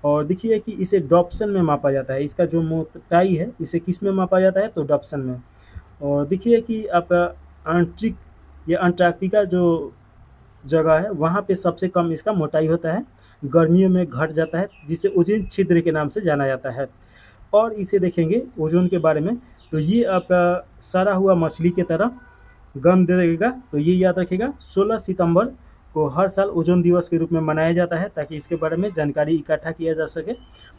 और देखिए कि इसे डॉप्सन में मापा जाता है। इसका जो मोटाई है इसे किस में मापा जाता है, तो डॉप्सन में। और देखिए कि आपका आंतरिक या अंटार्कटिका जो जगह है वहाँ पे सबसे कम इसका मोटाई होता है, गर्मियों में घट जाता है, जिसे ओजोन छिद्र के नाम से जाना जाता है। और इसे देखेंगे ओजोन के बारे में, तो ये आपका सड़ा हुआ मछली की तरह गंध देगा। तो ये याद रखिएगा 16 सितंबर को हर साल ओजोन दिवस के रूप में मनाया जाता है, ताकि इसके बारे में जानकारी इकट्ठा किया जा सके।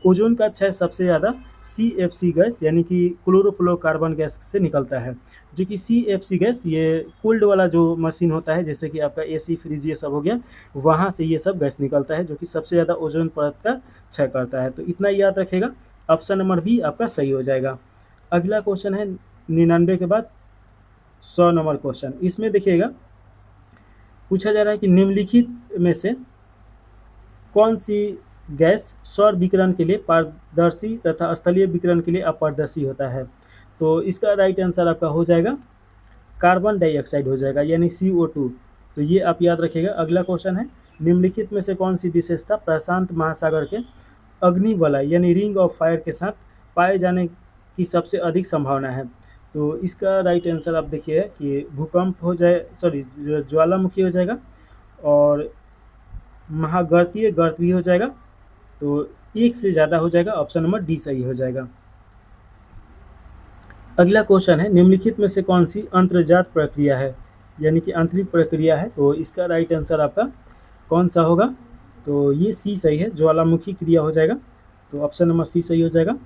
ओजोन का क्षय सबसे ज़्यादा CFC गैस यानी कि क्लोरोफ्लोरोकार्बन गैस से निकलता है, जो कि CFC गैस ये कोल्ड वाला जो मशीन होता है, जैसे कि आपका AC फ्रिज ये सब हो गया, वहाँ से ये सब गैस निकलता है, जो कि सबसे ज़्यादा ओजोन परत का क्षय करता है। तो इतना याद रखेगा, ऑप्शन नंबर बी आपका सही हो जाएगा। अगला क्वेश्चन है 99 के बाद 100 नंबर क्वेश्चन। इसमें देखिएगा पूछा जा रहा है कि निम्नलिखित में से कौन सी गैस सौर विकिरण के लिए पारदर्शी तथा स्थलीय विकिरण के लिए अपारदर्शी होता है। तो इसका राइट आंसर आपका हो जाएगा कार्बन डाइऑक्साइड हो जाएगा, यानी CO2। तो ये आप याद रखिएगा। अगला क्वेश्चन है निम्नलिखित में से कौन सी विशेषता प्रशांत महासागर के अग्निवलय यानी रिंग ऑफ फायर के साथ पाए जाने की सबसे अधिक संभावना है। तो इसका राइट आंसर आप देखिए कि भूकंप हो जाए, सॉरी ज्वालामुखी हो जाएगा, और महागर्तीय गर्त भी हो जाएगा। तो एक से ज़्यादा हो जाएगा, ऑप्शन नंबर डी सही हो जाएगा। अगला क्वेश्चन है निम्नलिखित में से कौन सी अंतर्जात प्रक्रिया है, यानी कि आंतरिक प्रक्रिया है। तो इसका राइट आंसर आपका कौन सा होगा, तो ये सी सही है, ज्वालामुखी क्रिया हो जाएगा। तो ऑप्शन नंबर सी सही हो जाएगा।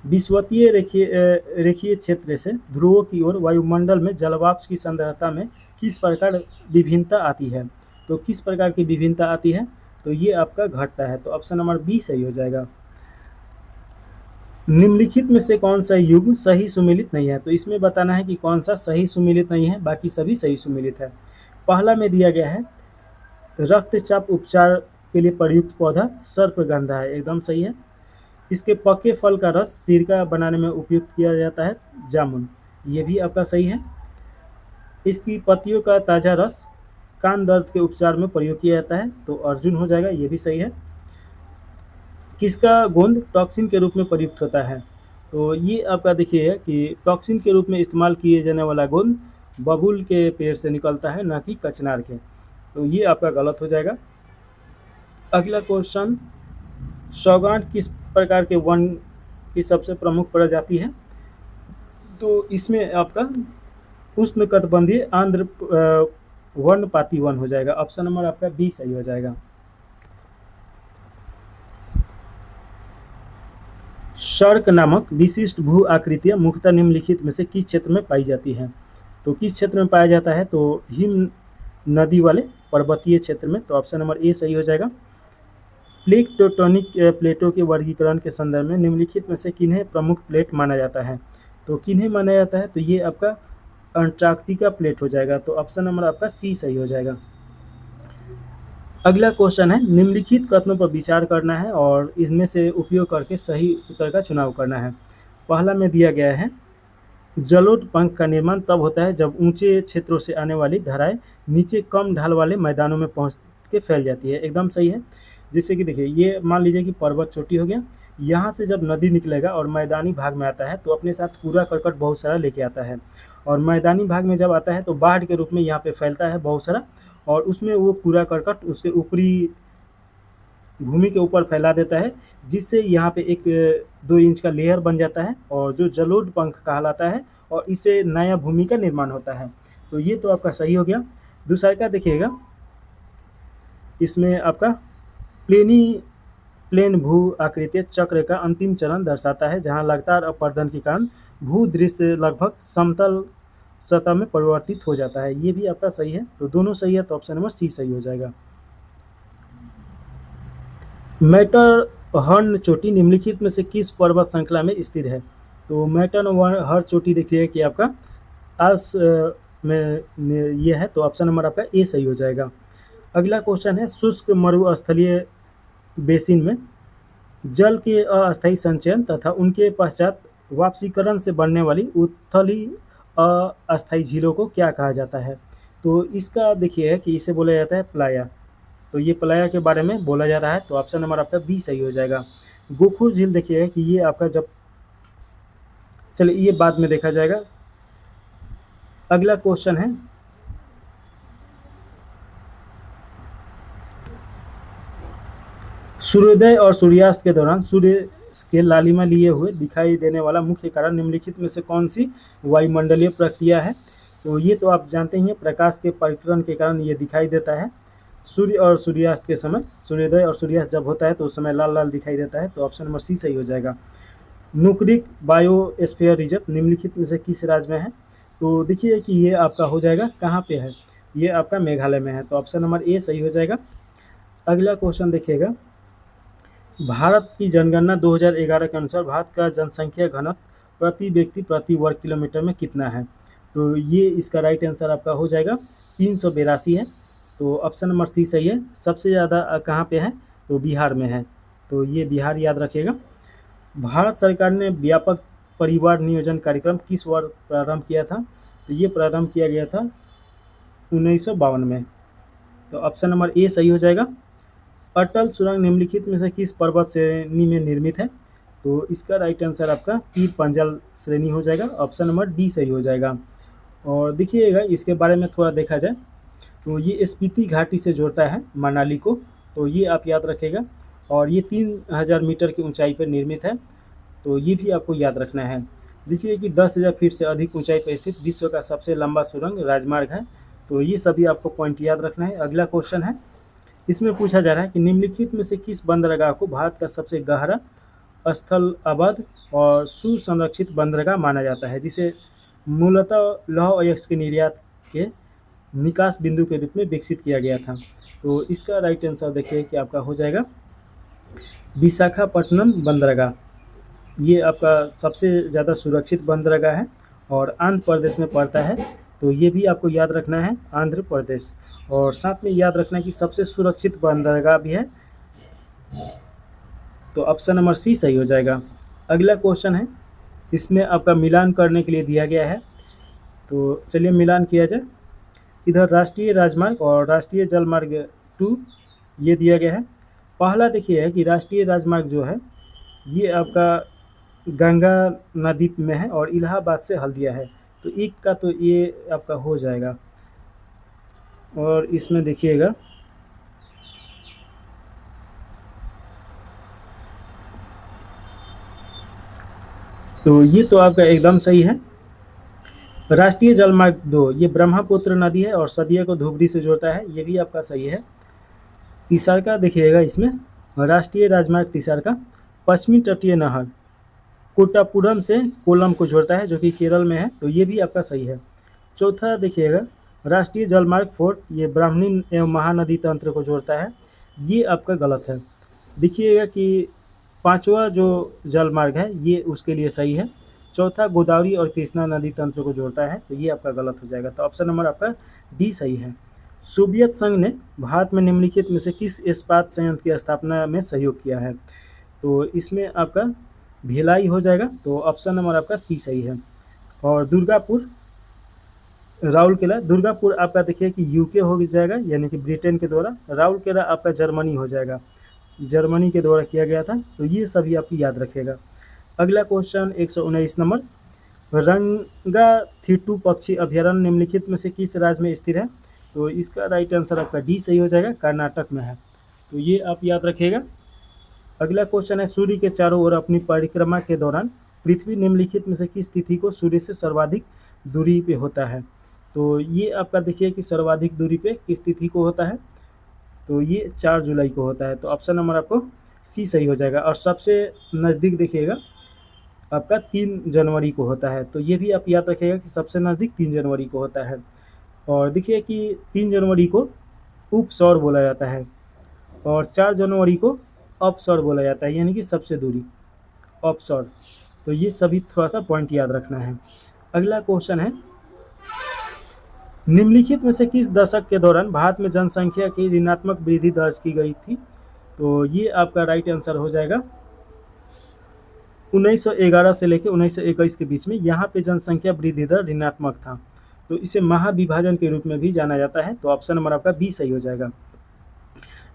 विषुवतीय रेखीय क्षेत्र से ध्रुवों की ओर वायुमंडल में जलवाष्प की सांद्रता में किस प्रकार विभिन्नता आती है। तो किस प्रकार की विभिन्नता आती है, तो ये आपका घटता है। तो ऑप्शन नंबर बी सही हो जाएगा। निम्नलिखित में से कौन सा युग्म सही सुमेलित नहीं है। तो इसमें बताना है कि कौन सा सही सुमेलित नहीं है, बाकी सभी सही सुमेलित है। पहला में दिया गया है रक्तचाप उपचार के लिए प्रयुक्त पौधा सर्पगंधा है, एकदम सही है। इसके पके फल का रस सिरका बनाने में उपयुक्त किया जाता है, जामुन, ये भी आपका सही है। इसकी पत्तियों का ताज़ा रस कान दर्द के उपचार में प्रयोग किया जाता है, तो अर्जुन हो जाएगा, ये भी सही है। किसका गोंद टॉक्सिन के रूप में प्रयुक्त होता है। तो ये आपका देखिए कि टॉक्सिन के रूप में इस्तेमाल किए जाने वाला गोंद बबूल के पेड़ से निकलता है, ना कि कचनार के। तो ये आपका गलत हो जाएगा। अगला क्वेश्चन सौगान किस प्रकार के वन की सबसे प्रमुख प्रजाति है। तो इसमें आपका उष्णकटिबंधीय आंध्र वर्णपाती वन हो जाएगा, ऑप्शन नंबर आपका बी सही हो जाएगा। शर्क नामक विशिष्ट भू आकृतियाँ मुख्यतः निम्नलिखित में से किस क्षेत्र में पाई जाती हैं। तो किस क्षेत्र में पाया जाता है, तो हिम नदी वाले पर्वतीय क्षेत्र में। तो ऑप्शन नंबर ए सही हो जाएगा। प्लेट टेक्टोनिक प्लेटों के वर्गीकरण के संदर्भ में निम्नलिखित में से किन्हें प्रमुख प्लेट माना जाता है। तो किन्हें माना जाता है, तो ये आपका अंटार्कटिका प्लेट हो जाएगा। तो ऑप्शन नंबर आपका सी सही हो जाएगा। अगला क्वेश्चन है निम्नलिखित कथनों पर विचार करना है और इसमें से उपयोग करके सही उत्तर का चुनाव करना है। पहला में दिया गया है जलोढ़ का निर्माण तब होता है जब ऊंचे क्षेत्रों से आने वाली धाराएं नीचे कम ढाल वाले मैदानों में पहुंच के फैल जाती है, एकदम सही है। जैसे कि देखिए ये मान लीजिए कि पर्वत चोटी हो गया, यहाँ से जब नदी निकलेगा और मैदानी भाग में आता है तो अपने साथ कूड़ा करकट बहुत सारा लेके आता है, और मैदानी भाग में जब आता है तो बाढ़ के रूप में यहाँ पे फैलता है बहुत सारा, और उसमें वो कूड़ा करकट उसके ऊपरी भूमि के ऊपर फैला देता है, जिससे यहाँ पे एक 2 इंच का लेयर बन जाता है और जो जलोढ़ पंख कहलाता है, और इससे नया भूमि का निर्माण होता है। तो ये तो आपका सही हो गया। दूसरा का देखिएगा, इसमें आपका प्लेन भू आकृतीय चक्र का अंतिम चरण दर्शाता है, जहाँ लगातार अपरदन के कारण भू दृश्य लगभग समतल सतह में परिवर्तित हो जाता है। ये भी आपका सही है, तो दोनों सही है, तो ऑप्शन नंबर सी सही हो जाएगा। मैटरहर्न चोटी निम्नलिखित में से किस पर्वत श्रृंखला में स्थित है? तो मैटरहर्न चोटी देखिए कि आपका आल्प्स में ये है, तो ऑप्शन नंबर आपका ए सही हो जाएगा। अगला क्वेश्चन है, शुष्क मरुस्थलीय बेसिन में जल के अस्थायी संचयन तथा उनके पश्चात वाष्पीकरण से बनने वाली उथली अस्थायी झीलों को क्या कहा जाता है? तो इसका देखिए कि इसे बोला जाता है प्लाया। तो ये प्लाया के बारे में बोला जा रहा है, तो ऑप्शन नंबर आपका बी सही हो जाएगा। गोखुर झील देखिए कि ये आपका जब, चलिए ये बाद में देखा जाएगा। अगला क्वेश्चन है, सूर्योदय और सूर्यास्त के दौरान सूर्य के लालिमा लिए हुए दिखाई देने वाला मुख्य कारण निम्नलिखित में से कौन सी वायुमंडलीय प्रक्रिया है? तो ये तो आप जानते ही हैं, प्रकाश के परिक्रमण के कारण ये दिखाई देता है। सूर्य और सूर्यास्त के समय, सूर्योदय और सूर्यास्त जब होता है तो उस समय लाल लाल दिखाई देता है, तो ऑप्शन नंबर सी सही हो जाएगा। नुक्रिक बायोस्फीयर रिजर्व निम्नलिखित में से किस राज्य में है? तो देखिए कि ये आपका हो जाएगा कहाँ पे है, ये आपका मेघालय में है, तो ऑप्शन नंबर ए सही हो जाएगा। अगला क्वेश्चन देखिएगा, भारत की जनगणना 2011 के अनुसार भारत का जनसंख्या घनत्व प्रति व्यक्ति प्रति वर्ग किलोमीटर में कितना है? तो ये इसका राइट आंसर आपका हो जाएगा 382 है, तो ऑप्शन नंबर सी सही है। सबसे ज़्यादा कहाँ पे है? तो बिहार में है, तो ये बिहार याद रखिएगा। भारत सरकार ने व्यापक परिवार नियोजन कार्यक्रम किस वर्ष प्रारंभ किया था? तो ये प्रारंभ किया गया था 1952 में, तो ऑप्शन नंबर ए सही हो जाएगा। अटल सुरंग निम्नलिखित में से किस पर्वत श्रेणी में निर्मित है? तो इसका राइट आंसर आपका पीर पंजल श्रेणी हो जाएगा, ऑप्शन नंबर डी सही हो जाएगा। और देखिएगा इसके बारे में थोड़ा देखा जाए तो ये स्पीति घाटी से जोड़ता है मनाली को, तो ये आप याद रखेगा, और ये 3000 मीटर की ऊंचाई पर निर्मित है, तो ये भी आपको याद रखना है। देखिए कि 10,000 फीट से अधिक ऊंचाई पर स्थित विश्व का सबसे लंबा सुरंग राजमार्ग है, तो ये सभी आपको पॉइंट याद रखना है। अगला क्वेश्चन है, इसमें पूछा जा रहा है कि निम्नलिखित में से किस बंदरगाह को भारत का सबसे गहरा स्थल आबद्ध और सुसंरक्षित बंदरगाह माना जाता है, जिसे मूलतः लौह अयस्क के निर्यात के निकास बिंदु के रूप में विकसित किया गया था? तो इसका राइट आंसर देखिए कि आपका हो जाएगा विशाखापट्टनम बंदरगाह। ये आपका सबसे ज़्यादा सुरक्षित बंदरगाह है और आंध्र प्रदेश में पड़ता है, तो ये भी आपको याद रखना है, आंध्र प्रदेश। और साथ में याद रखना है कि सबसे सुरक्षित बंदरगाह भी है, तो ऑप्शन नंबर सी सही हो जाएगा। अगला क्वेश्चन है, इसमें आपका मिलान करने के लिए दिया गया है, तो चलिए मिलान किया जाए। इधर राष्ट्रीय राजमार्ग और राष्ट्रीय जलमार्ग 2 ये दिया गया है। पहला देखिए है कि राष्ट्रीय राजमार्ग जो है ये आपका गंगा नदी में है और इलाहाबाद से हल्दिया है, तो एक का तो ये आपका हो जाएगा। और इसमें देखिएगा तो ये तो आपका एकदम सही है। राष्ट्रीय जलमार्ग 2 ये ब्रह्मपुत्र नदी है और सदिया को धुबरी से जोड़ता है, ये भी आपका सही है। तीसरा का देखिएगा, इसमें राष्ट्रीय राजमार्ग तीसरा का पश्चिमी तटीय नहर कोट्टापुरम से कोल्लम को जोड़ता है, जो कि केरल में है, तो ये भी आपका सही है। चौथा देखिएगा, राष्ट्रीय जलमार्ग 4 ये ब्राह्मणी एवं महानदी तंत्र को जोड़ता है, ये आपका गलत है। देखिएगा कि पांचवा जो जलमार्ग है ये उसके लिए सही है। चौथा गोदावरी और कृष्णा नदी तंत्र को जोड़ता है, तो ये आपका गलत हो जाएगा, तो ऑप्शन नंबर आपका डी सही है। सोवियत संघ ने भारत में निम्नलिखित में से किस इस्पात संयंत्र की स्थापना में सहयोग किया है? तो इसमें आपका भिलाई हो जाएगा, तो ऑप्शन नंबर आपका सी सही है। और दुर्गापुर राउरकेला, दुर्गापुर आपका देखिए कि यूके हो जाएगा, यानी कि ब्रिटेन के द्वारा, राउरकेला आपका जर्मनी हो जाएगा। जर्मनी के द्वारा किया गया था। तो ये सभी आपकी याद रखेगा। अगला क्वेश्चन 119 नंबर, रंगाथिट्टू पक्षी अभयारण्य निम्नलिखित में से किस राज्य में स्थित है? तो इसका राइट आंसर आपका डी सही हो जाएगा, कर्नाटक में है। तो ये आप याद रखिएगा। अगला क्वेश्चन है, सूर्य के चारों ओर अपनी परिक्रमा के दौरान पृथ्वी निम्नलिखित में से किस तिथि को सूर्य से सर्वाधिक दूरी पे होता है? तो ये आपका देखिए कि सर्वाधिक दूरी पे किस तिथि को होता है? तो ये 4 जुलाई को होता है। तो ऑप्शन नंबर आपको सी सही हो जाएगा। और सबसे नज़दीक देखिएगा आपका 3 जनवरी को होता है। तो ये भी आप याद रखिएगा कि सबसे नज़दीक 3 जनवरी को होता है। और देखिए कि 3 जनवरी को उपसौर बोला जाता है और 4 जनवरी को अपसौर बोला जाता है, यानी कि सबसे दूरी अपसौर। तो ये सभी थोड़ा सा पॉइंट याद रखना है। अगला क्वेश्चन है, निम्नलिखित में से किस दशक के दौरान भारत में जनसंख्या की ऋणात्मक वृद्धि दर्ज की गई थी? तो ये आपका राइट आंसर हो जाएगा 1911 से लेकर 1921 के बीच में यहाँ पे जनसंख्या वृद्धि दर ऋणात्मक था। तो इसे महाविभाजन के रूप में भी जाना जाता है। तो ऑप्शन नंबर आपका बी सही हो जाएगा।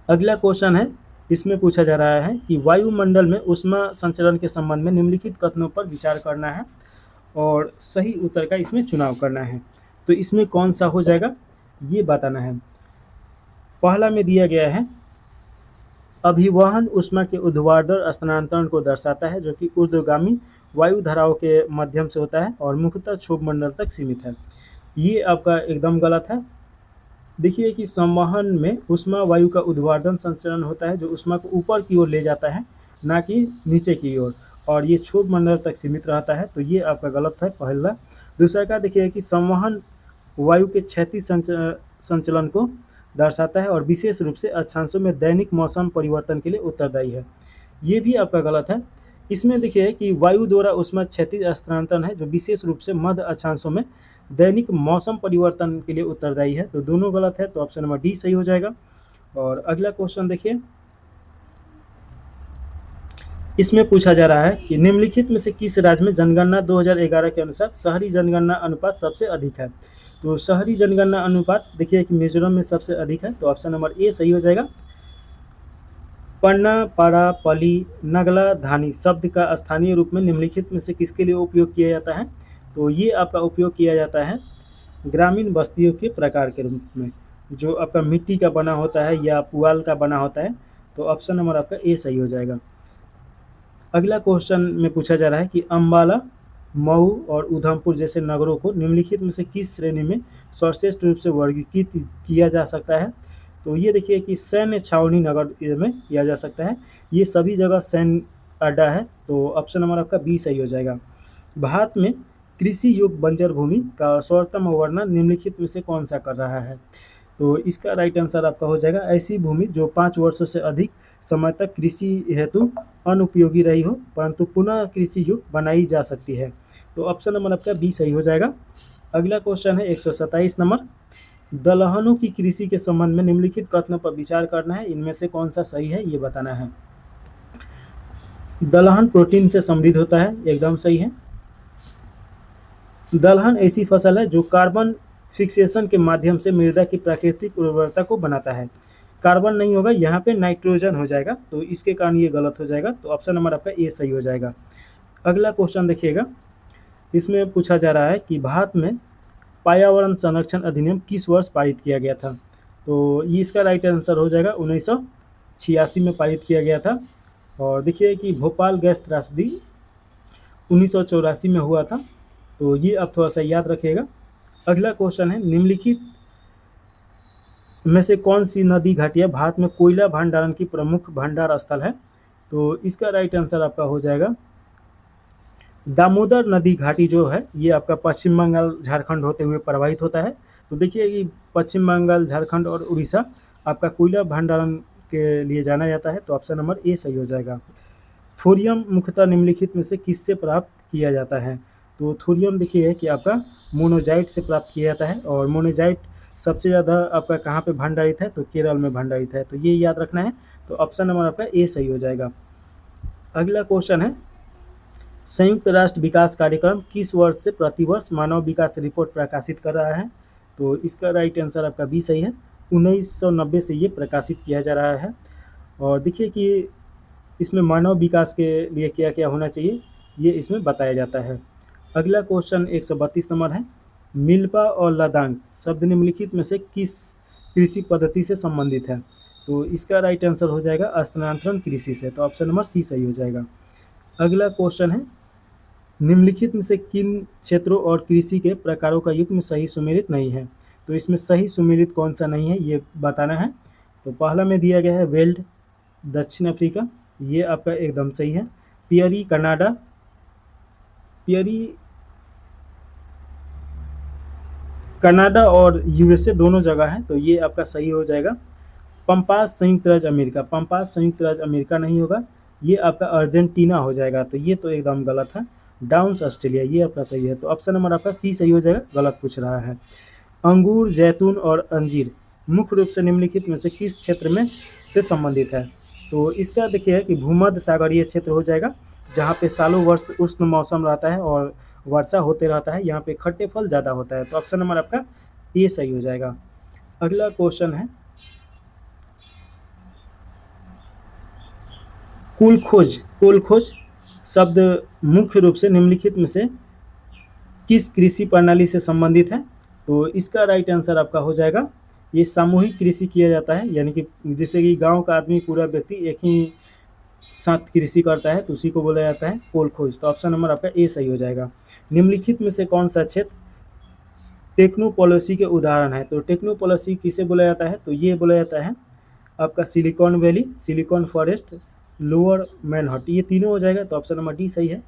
अगला क्वेश्चन है, इसमें पूछा जा रहा है कि वायुमंडल में ऊष्मा संचरण के संबंध में निम्नलिखित कथनों पर विचार करना है और सही उत्तर का इसमें चुनाव करना है। तो इसमें कौन सा हो जाएगा ये बताना है। पहला में दिया गया है, अभिवहन ऊष्मा के ऊर्ध्वाधर स्थानांतरण को दर्शाता है जो कि ऊर्ध्वगामी वायु धाराओं के माध्यम से होता है और मुख्यतः क्षोभ मंडल तक सीमित है। ये आपका एकदम गलत है। देखिए कि संवहन में ऊष्मा वायु का ऊर्ध्वाधर संचरण होता है जो ऊष्मा को ऊपर की ओर ले जाता है, ना कि नीचे की ओर, और ये क्षोभ मंडल तक सीमित रहता है। तो ये आपका गलत है पहला। दूसरा का देखिए कि संवहन वायु के क्षैतिज संचलन को दर्शाता है और विशेष रूप से अक्षांशों में दैनिक मौसम परिवर्तन के लिए उत्तरदायी है। ये भी आपका गलत है। इसमें देखिए कि वायु द्वारा ऊष्मा क्षैतिज स्थानांतरण है जो विशेष रूप से मध्य अक्षांशों में दैनिक मौसम परिवर्तन के लिए उत्तरदायी है। तो दोनों गलत है। तो ऑप्शन नंबर डी सही हो जाएगा। और अगला क्वेश्चन देखिए, इसमें पूछा जा रहा है कि निम्नलिखित में से किस राज्य में जनगणना 2011 के अनुसार शहरी जनगणना अनुपात सबसे अधिक है? तो शहरी जनगणना अनुपात देखिए कि मिजोरम में सबसे अधिक है। तो ऑप्शन नंबर ए सही हो जाएगा। पन्ना, पाड़ा, पली, नगला, धानी शब्द का स्थानीय रूप में निम्नलिखित में से किसके लिए उपयोग किया जाता है? तो ये आपका उपयोग किया जाता है ग्रामीण बस्तियों के प्रकार के रूप में, जो आपका मिट्टी का बना होता है या पुआल का बना होता है। तो ऑप्शन नंबर आपका ए सही हो जाएगा। अगला क्वेश्चन में पूछा जा रहा है कि अम्बाला, मऊ और उधमपुर जैसे नगरों को निम्नलिखित में से किस श्रेणी में सर्वश्रेष्ठ रूप से वर्गीकृत किया जा सकता है? तो ये देखिए कि सैन्य छावनी नगर में किया जा सकता है। ये सभी जगह सैन्य अड्डा है। तो ऑप्शन नंबर आपका बी सही हो जाएगा। भारत में कृषि योग्य बंजर भूमि का सर्वोत्तम वर्णन निम्नलिखित में से कौन सा कर रहा है? तो इसका राइट आंसर आपका हो जाएगा ऐसी भूमि जो 5 वर्षों से अधिक समय तक कृषि हेतु अनुपयोगी रही हो परंतु पुनः कृषि योग्य बनाई जा सकती है। तो ऑप्शन नंबर आपका बी सही हो जाएगा। अगला क्वेश्चन है 127 नंबर, दलहनों की कृषि के संबंध में निम्नलिखित कथनों पर विचार करना है, इनमें से कौन सा सही है ये बताना है। दलहन प्रोटीन से समृद्ध होता है, एकदम सही है। दलहन ऐसी फसल है जो कार्बन फिक्सेशन के माध्यम से मृदा की प्राकृतिक उर्वरता को बनाता है। कार्बन नहीं होगा, यहाँ पे नाइट्रोजन हो जाएगा। तो इसके कारण ये गलत हो जाएगा। तो ऑप्शन नंबर आपका ए सही हो जाएगा। अगला क्वेश्चन देखिएगा, इसमें पूछा जा रहा है कि भारत में पर्यावरण संरक्षण अधिनियम किस वर्ष पारित किया गया था? तो ये इसका राइट आंसर हो जाएगा 1986 में पारित किया गया था। और देखिए कि भोपाल गैस त्रासदी 1984 में हुआ था। तो ये आप थोड़ा सा याद रखिएगा। अगला क्वेश्चन है, निम्नलिखित में से कौन सी नदी घाटियाँ भारत में कोयला भंडारण की प्रमुख भंडार स्थल है? तो इसका राइट आंसर आपका हो जाएगा दामोदर नदी घाटी जो है ये आपका पश्चिम बंगाल झारखंड होते हुए प्रवाहित होता है। तो देखिए कि पश्चिम बंगाल, झारखंड और उड़ीसा आपका कोयला भंडारण के लिए जाना जाता है। तो ऑप्शन नंबर ए सही हो जाएगा। थोरियम मुख्यतः निम्नलिखित में से किससे प्राप्त किया जाता है? तो थोरियम देखिए कि आपका मोनोजाइट से प्राप्त किया जाता है और मोनोजाइट सबसे ज़्यादा आपका कहाँ पे भंडारित है? तो केरल में भंडारित है। तो ये याद रखना है। तो ऑप्शन नंबर आपका ए सही हो जाएगा। अगला क्वेश्चन है, संयुक्त राष्ट्र विकास कार्यक्रम किस वर्ष से प्रतिवर्ष मानव विकास रिपोर्ट प्रकाशित कर रहा है? तो इसका राइट आंसर आपका बी सही है। 1990 से ये प्रकाशित किया जा रहा है। और देखिए कि इसमें मानव विकास के लिए क्या क्या होना चाहिए, ये इसमें बताया जाता है। अगला क्वेश्चन 132 नंबर है, मिल्पा और लदांग शब्द निम्नलिखित में से किस कृषि पद्धति से संबंधित है? तो इसका राइट आंसर हो जाएगा स्थानांतरण कृषि से, तो ऑप्शन नंबर सी सही हो जाएगा। अगला क्वेश्चन है, निम्नलिखित में से किन क्षेत्रों और कृषि के प्रकारों का युग्म सही सुमेलित नहीं है? तो इसमें सही सुमेलित कौन सा नहीं है ये बताना है। तो पहला में दिया गया है वेल्ड दक्षिण अफ्रीका, ये आपका एकदम सही है। पियरी कनाडा, पियरी कनाडा और यूएसए दोनों जगह है, तो ये आपका सही हो जाएगा। पंपास संयुक्त राज्य अमेरिका, पंपास संयुक्त राज्य अमेरिका नहीं होगा, ये आपका अर्जेंटीना हो जाएगा, तो ये तो एकदम गलत है। डाउन्स ऑस्ट्रेलिया, ये आपका सही है, तो ऑप्शन नंबर आपका सी सही हो जाएगा, गलत पूछ रहा है। अंगूर, जैतून और अंजीर मुख्य रूप से निम्नलिखित में से किस क्षेत्र में से संबंधित है? तो इसका देखिए कि भूमध्य सागरीय क्षेत्र हो जाएगा, जहाँ पे सालों वर्ष उष्ण मौसम रहता है और वर्षा होते रहता है, यहाँ पे खट्टे फल ज़्यादा होता है, तो ऑप्शन नंबर आपका ए सही हो जाएगा। अगला क्वेश्चन है, कुल खोज शब्द मुख्य रूप से निम्नलिखित में से किस कृषि प्रणाली से संबंधित है? तो इसका राइट आंसर आपका हो जाएगा, ये सामूहिक कृषि किया जाता है, यानी कि जैसे कि गांव का आदमी पूरा व्यक्ति एक ही साथ कृषि करता है, तो उसी को बोला जाता है कुल खोज, तो ऑप्शन नंबर आपका ए सही हो जाएगा। निम्नलिखित में से कौन सा क्षेत्र टेक्नो पॉलिसी के उदाहरण है? तो टेक्नो पॉलिसी किसे बोला जाता है? तो ये बोला जाता है आपका silicon valley, silicon forest, lower Manhattan, ये तीनों हो जाएगा, तो ऑप्शन नंबर डी सही है।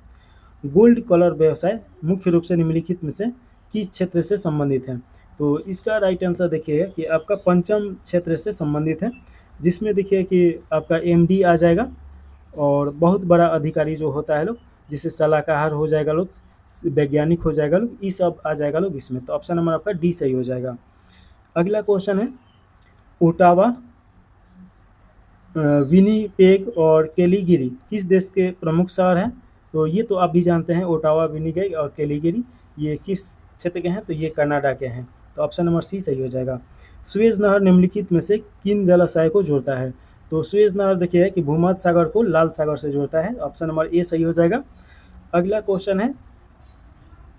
गोल्ड कलर व्यवसाय मुख्य रूप से निम्नलिखित में से किस क्षेत्र से संबंधित है? तो इसका राइट आंसर देखिएगा कि आपका पंचम क्षेत्र से संबंधित है, जिसमें देखिए कि आपका एमडी आ जाएगा और बहुत बड़ा अधिकारी जो होता है लोग, जैसे सलाहकार हो जाएगा लोग, वैज्ञानिक हो जाएगा लोग, ये सब आ जाएगा लोग इसमें, तो ऑप्शन नंबर आपका डी सही हो जाएगा। अगला क्वेश्चन है, ओटावा, विनीपेग और कैलिगरी किस देश के प्रमुख शहर हैं? तो ये तो आप भी जानते हैं, ओटावा, विनीपेग और कैलिगरी ये किस क्षेत्र के हैं? तो ये कनाडा के हैं, तो ऑप्शन नंबर सी सही हो जाएगा। सुएज नहर निम्नलिखित में से किन जलाशय को जोड़ता है? तो सुएज नहर देखिए कि भूमध्य सागर को लाल सागर से जोड़ता है, ऑप्शन नंबर ए सही हो जाएगा। अगला क्वेश्चन है,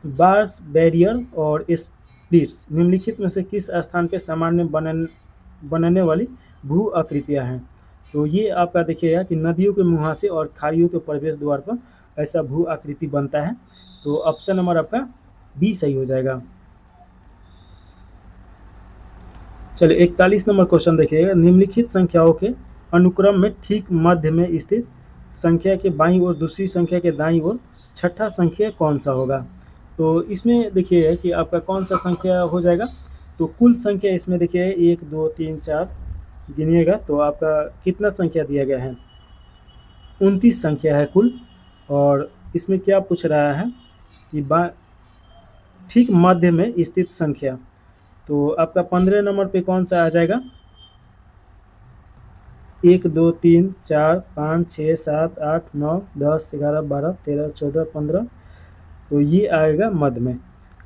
बार्स, बैरियर और स्प्लिट्स निम्नलिखित में से किस स्थान पर सामान्य बनने वाली भू आकृतियाँ हैं? तो ये आपका देखिएगा कि नदियों के मुहासे और खाड़ियों के प्रवेश द्वार पर ऐसा भू आकृति बनता है, तो ऑप्शन नंबर आपका बी सही हो जाएगा। चलिए 41 नंबर क्वेश्चन देखिएगा, निम्नलिखित संख्याओं के अनुक्रम में ठीक मध्य में स्थित संख्या के बाईं ओर दूसरी संख्या के दाईं ओर छठा संख्या कौन सा होगा? तो इसमें देखिए कि आपका कौन सा संख्या हो जाएगा? तो कुल संख्या इसमें देखिए 1 2 3 4 गिनिएगा, तो आपका कितना संख्या दिया गया है? 29 संख्या है कुल। और इसमें क्या पूछ रहा है कि ठीक मध्य में स्थित संख्या, तो आपका 15 नंबर पे कौन सा आ जाएगा? 1 2 3 4 5 6 7 8 9 10 11 12 13 14 15, तो ये आएगा मध्य में।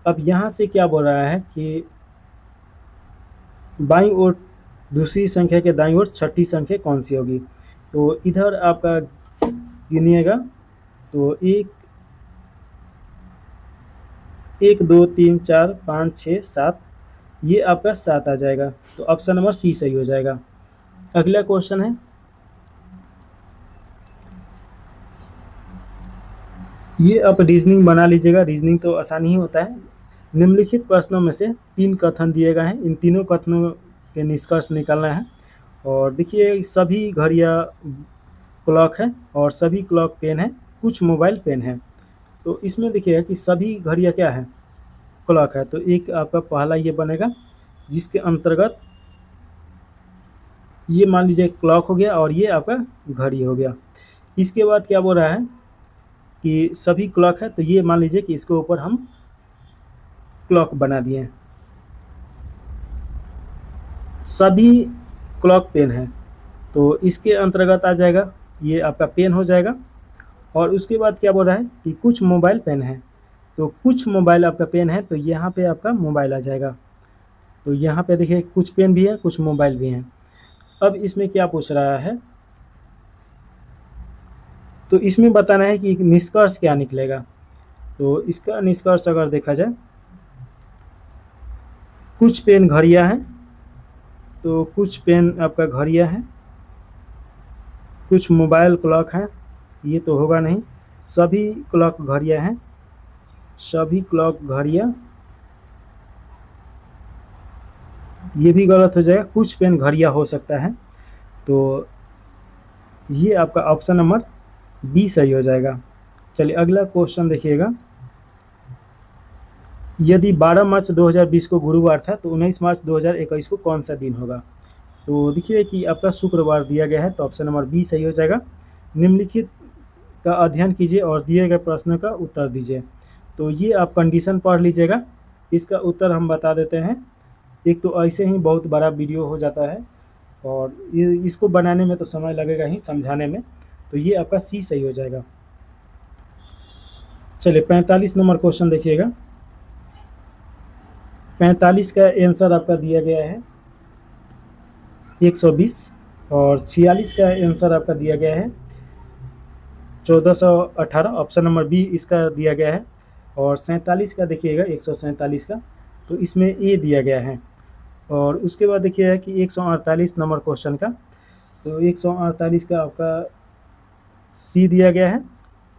अब यहाँ से क्या बोल रहा है कि बाईं ओर दूसरी संख्या के दाईं ओर छठी संख्या कौन सी होगी? तो इधर आपका गिनिएगा, तो 1 2 3 4 5 6 7, ये आपका 7 आ जाएगा, तो ऑप्शन नंबर सी सही हो जाएगा। अगला क्वेश्चन है, ये आप रीजनिंग बना लीजिएगा, रीजनिंग तो आसानी ही होता है। निम्नलिखित प्रश्नों में से 3 कथन दिए गए हैं, इन तीनों कथनों के निष्कर्ष निकालना है। और देखिए सभी घड़ियाँ क्लॉक है और सभी क्लॉक पेन है, कुछ मोबाइल पेन है, तो इसमें देखिएगा कि सभी घड़ियाँ क्या है? क्लॉक है, तो एक आपका पहला ये बनेगा, जिसके अंतर्गत ये मान लीजिए क्लॉक हो गया और ये आपका घड़ी हो गया। इसके बाद क्या बोल रहा है कि सभी क्लॉक है, तो ये मान लीजिए कि इसके ऊपर हम क्लॉक बना दिए। सभी क्लॉक पेन है, तो इसके अंतर्गत आ जाएगा, ये आपका पेन हो जाएगा। और उसके बाद क्या बोल रहा है कि कुछ मोबाइल पेन है, तो कुछ मोबाइल आपका पेन है, तो यहाँ पे आपका मोबाइल आ जाएगा। तो यहाँ पे देखिए कुछ पेन भी है, कुछ मोबाइल भी हैं। अब इसमें क्या पूछ रहा है तो इसमें बताना है कि निष्कर्ष क्या निकलेगा। तो इसका निष्कर्ष अगर देखा जाए, कुछ पेन घड़ियाँ हैं, तो कुछ पेन आपका घड़ियाँ हैं, कुछ मोबाइल क्लॉक हैं, ये तो होगा नहीं। सभी क्लॉक घड़ियाँ हैं, सभी क्लॉक घड़ियाँ, ये भी गलत हो जाएगा। कुछ पेन घड़ियाँ हो सकता है, तो ये आपका ऑप्शन नंबर बी सही हो जाएगा। चलिए अगला क्वेश्चन देखिएगा। यदि 12 मार्च 2020 को गुरुवार था तो 19 मार्च 2021 को कौन सा दिन होगा। तो देखिए कि आपका शुक्रवार दिया गया है, तो ऑप्शन नंबर बी सही हो जाएगा। निम्नलिखित का अध्ययन कीजिए और दिए गए प्रश्न का उत्तर दीजिए। तो ये आप कंडीशन पढ़ लीजिएगा, इसका उत्तर हम बता देते हैं। एक तो ऐसे ही बहुत बड़ा वीडियो हो जाता है और ये इसको बनाने में तो समय लगेगा ही, समझाने में, तो ये आपका सी सही हो जाएगा। चलिए 45 नंबर क्वेश्चन देखिएगा। 45 का आंसर आपका दिया गया है 120 और 46 का आंसर आपका दिया गया है 1418, ऑप्शन नंबर बी इसका दिया गया है। और 47 का देखिएगा 147 का, तो इसमें ए दिया गया है। और उसके बाद देखिए कि 148 नंबर क्वेश्चन का, तो 148 का आपका सी दिया गया है।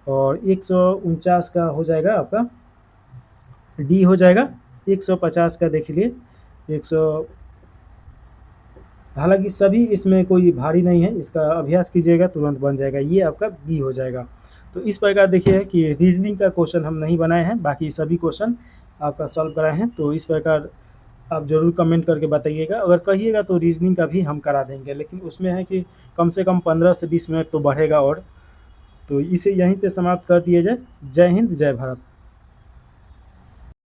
और 149 का हो जाएगा आपका डी हो जाएगा। 150 का देख लिए 100, हालांकि सभी इसमें कोई भारी नहीं है, इसका अभ्यास कीजिएगा तुरंत बन जाएगा, ये आपका बी हो जाएगा। तो इस प्रकार देखिए कि रीजनिंग का क्वेश्चन हम नहीं बनाए हैं, बाकी सभी क्वेश्चन आपका सॉल्व कराए हैं। तो इस प्रकार आप ज़रूर कमेंट करके बताइएगा, अगर कहिएगा तो रीजनिंग का भी हम करा देंगे, लेकिन उसमें है कि कम से कम 15 से 20 मिनट तो बढ़ेगा। और तो इसे यहीं पे समाप्त कर दिया जाए। जय हिंद, जय भारत।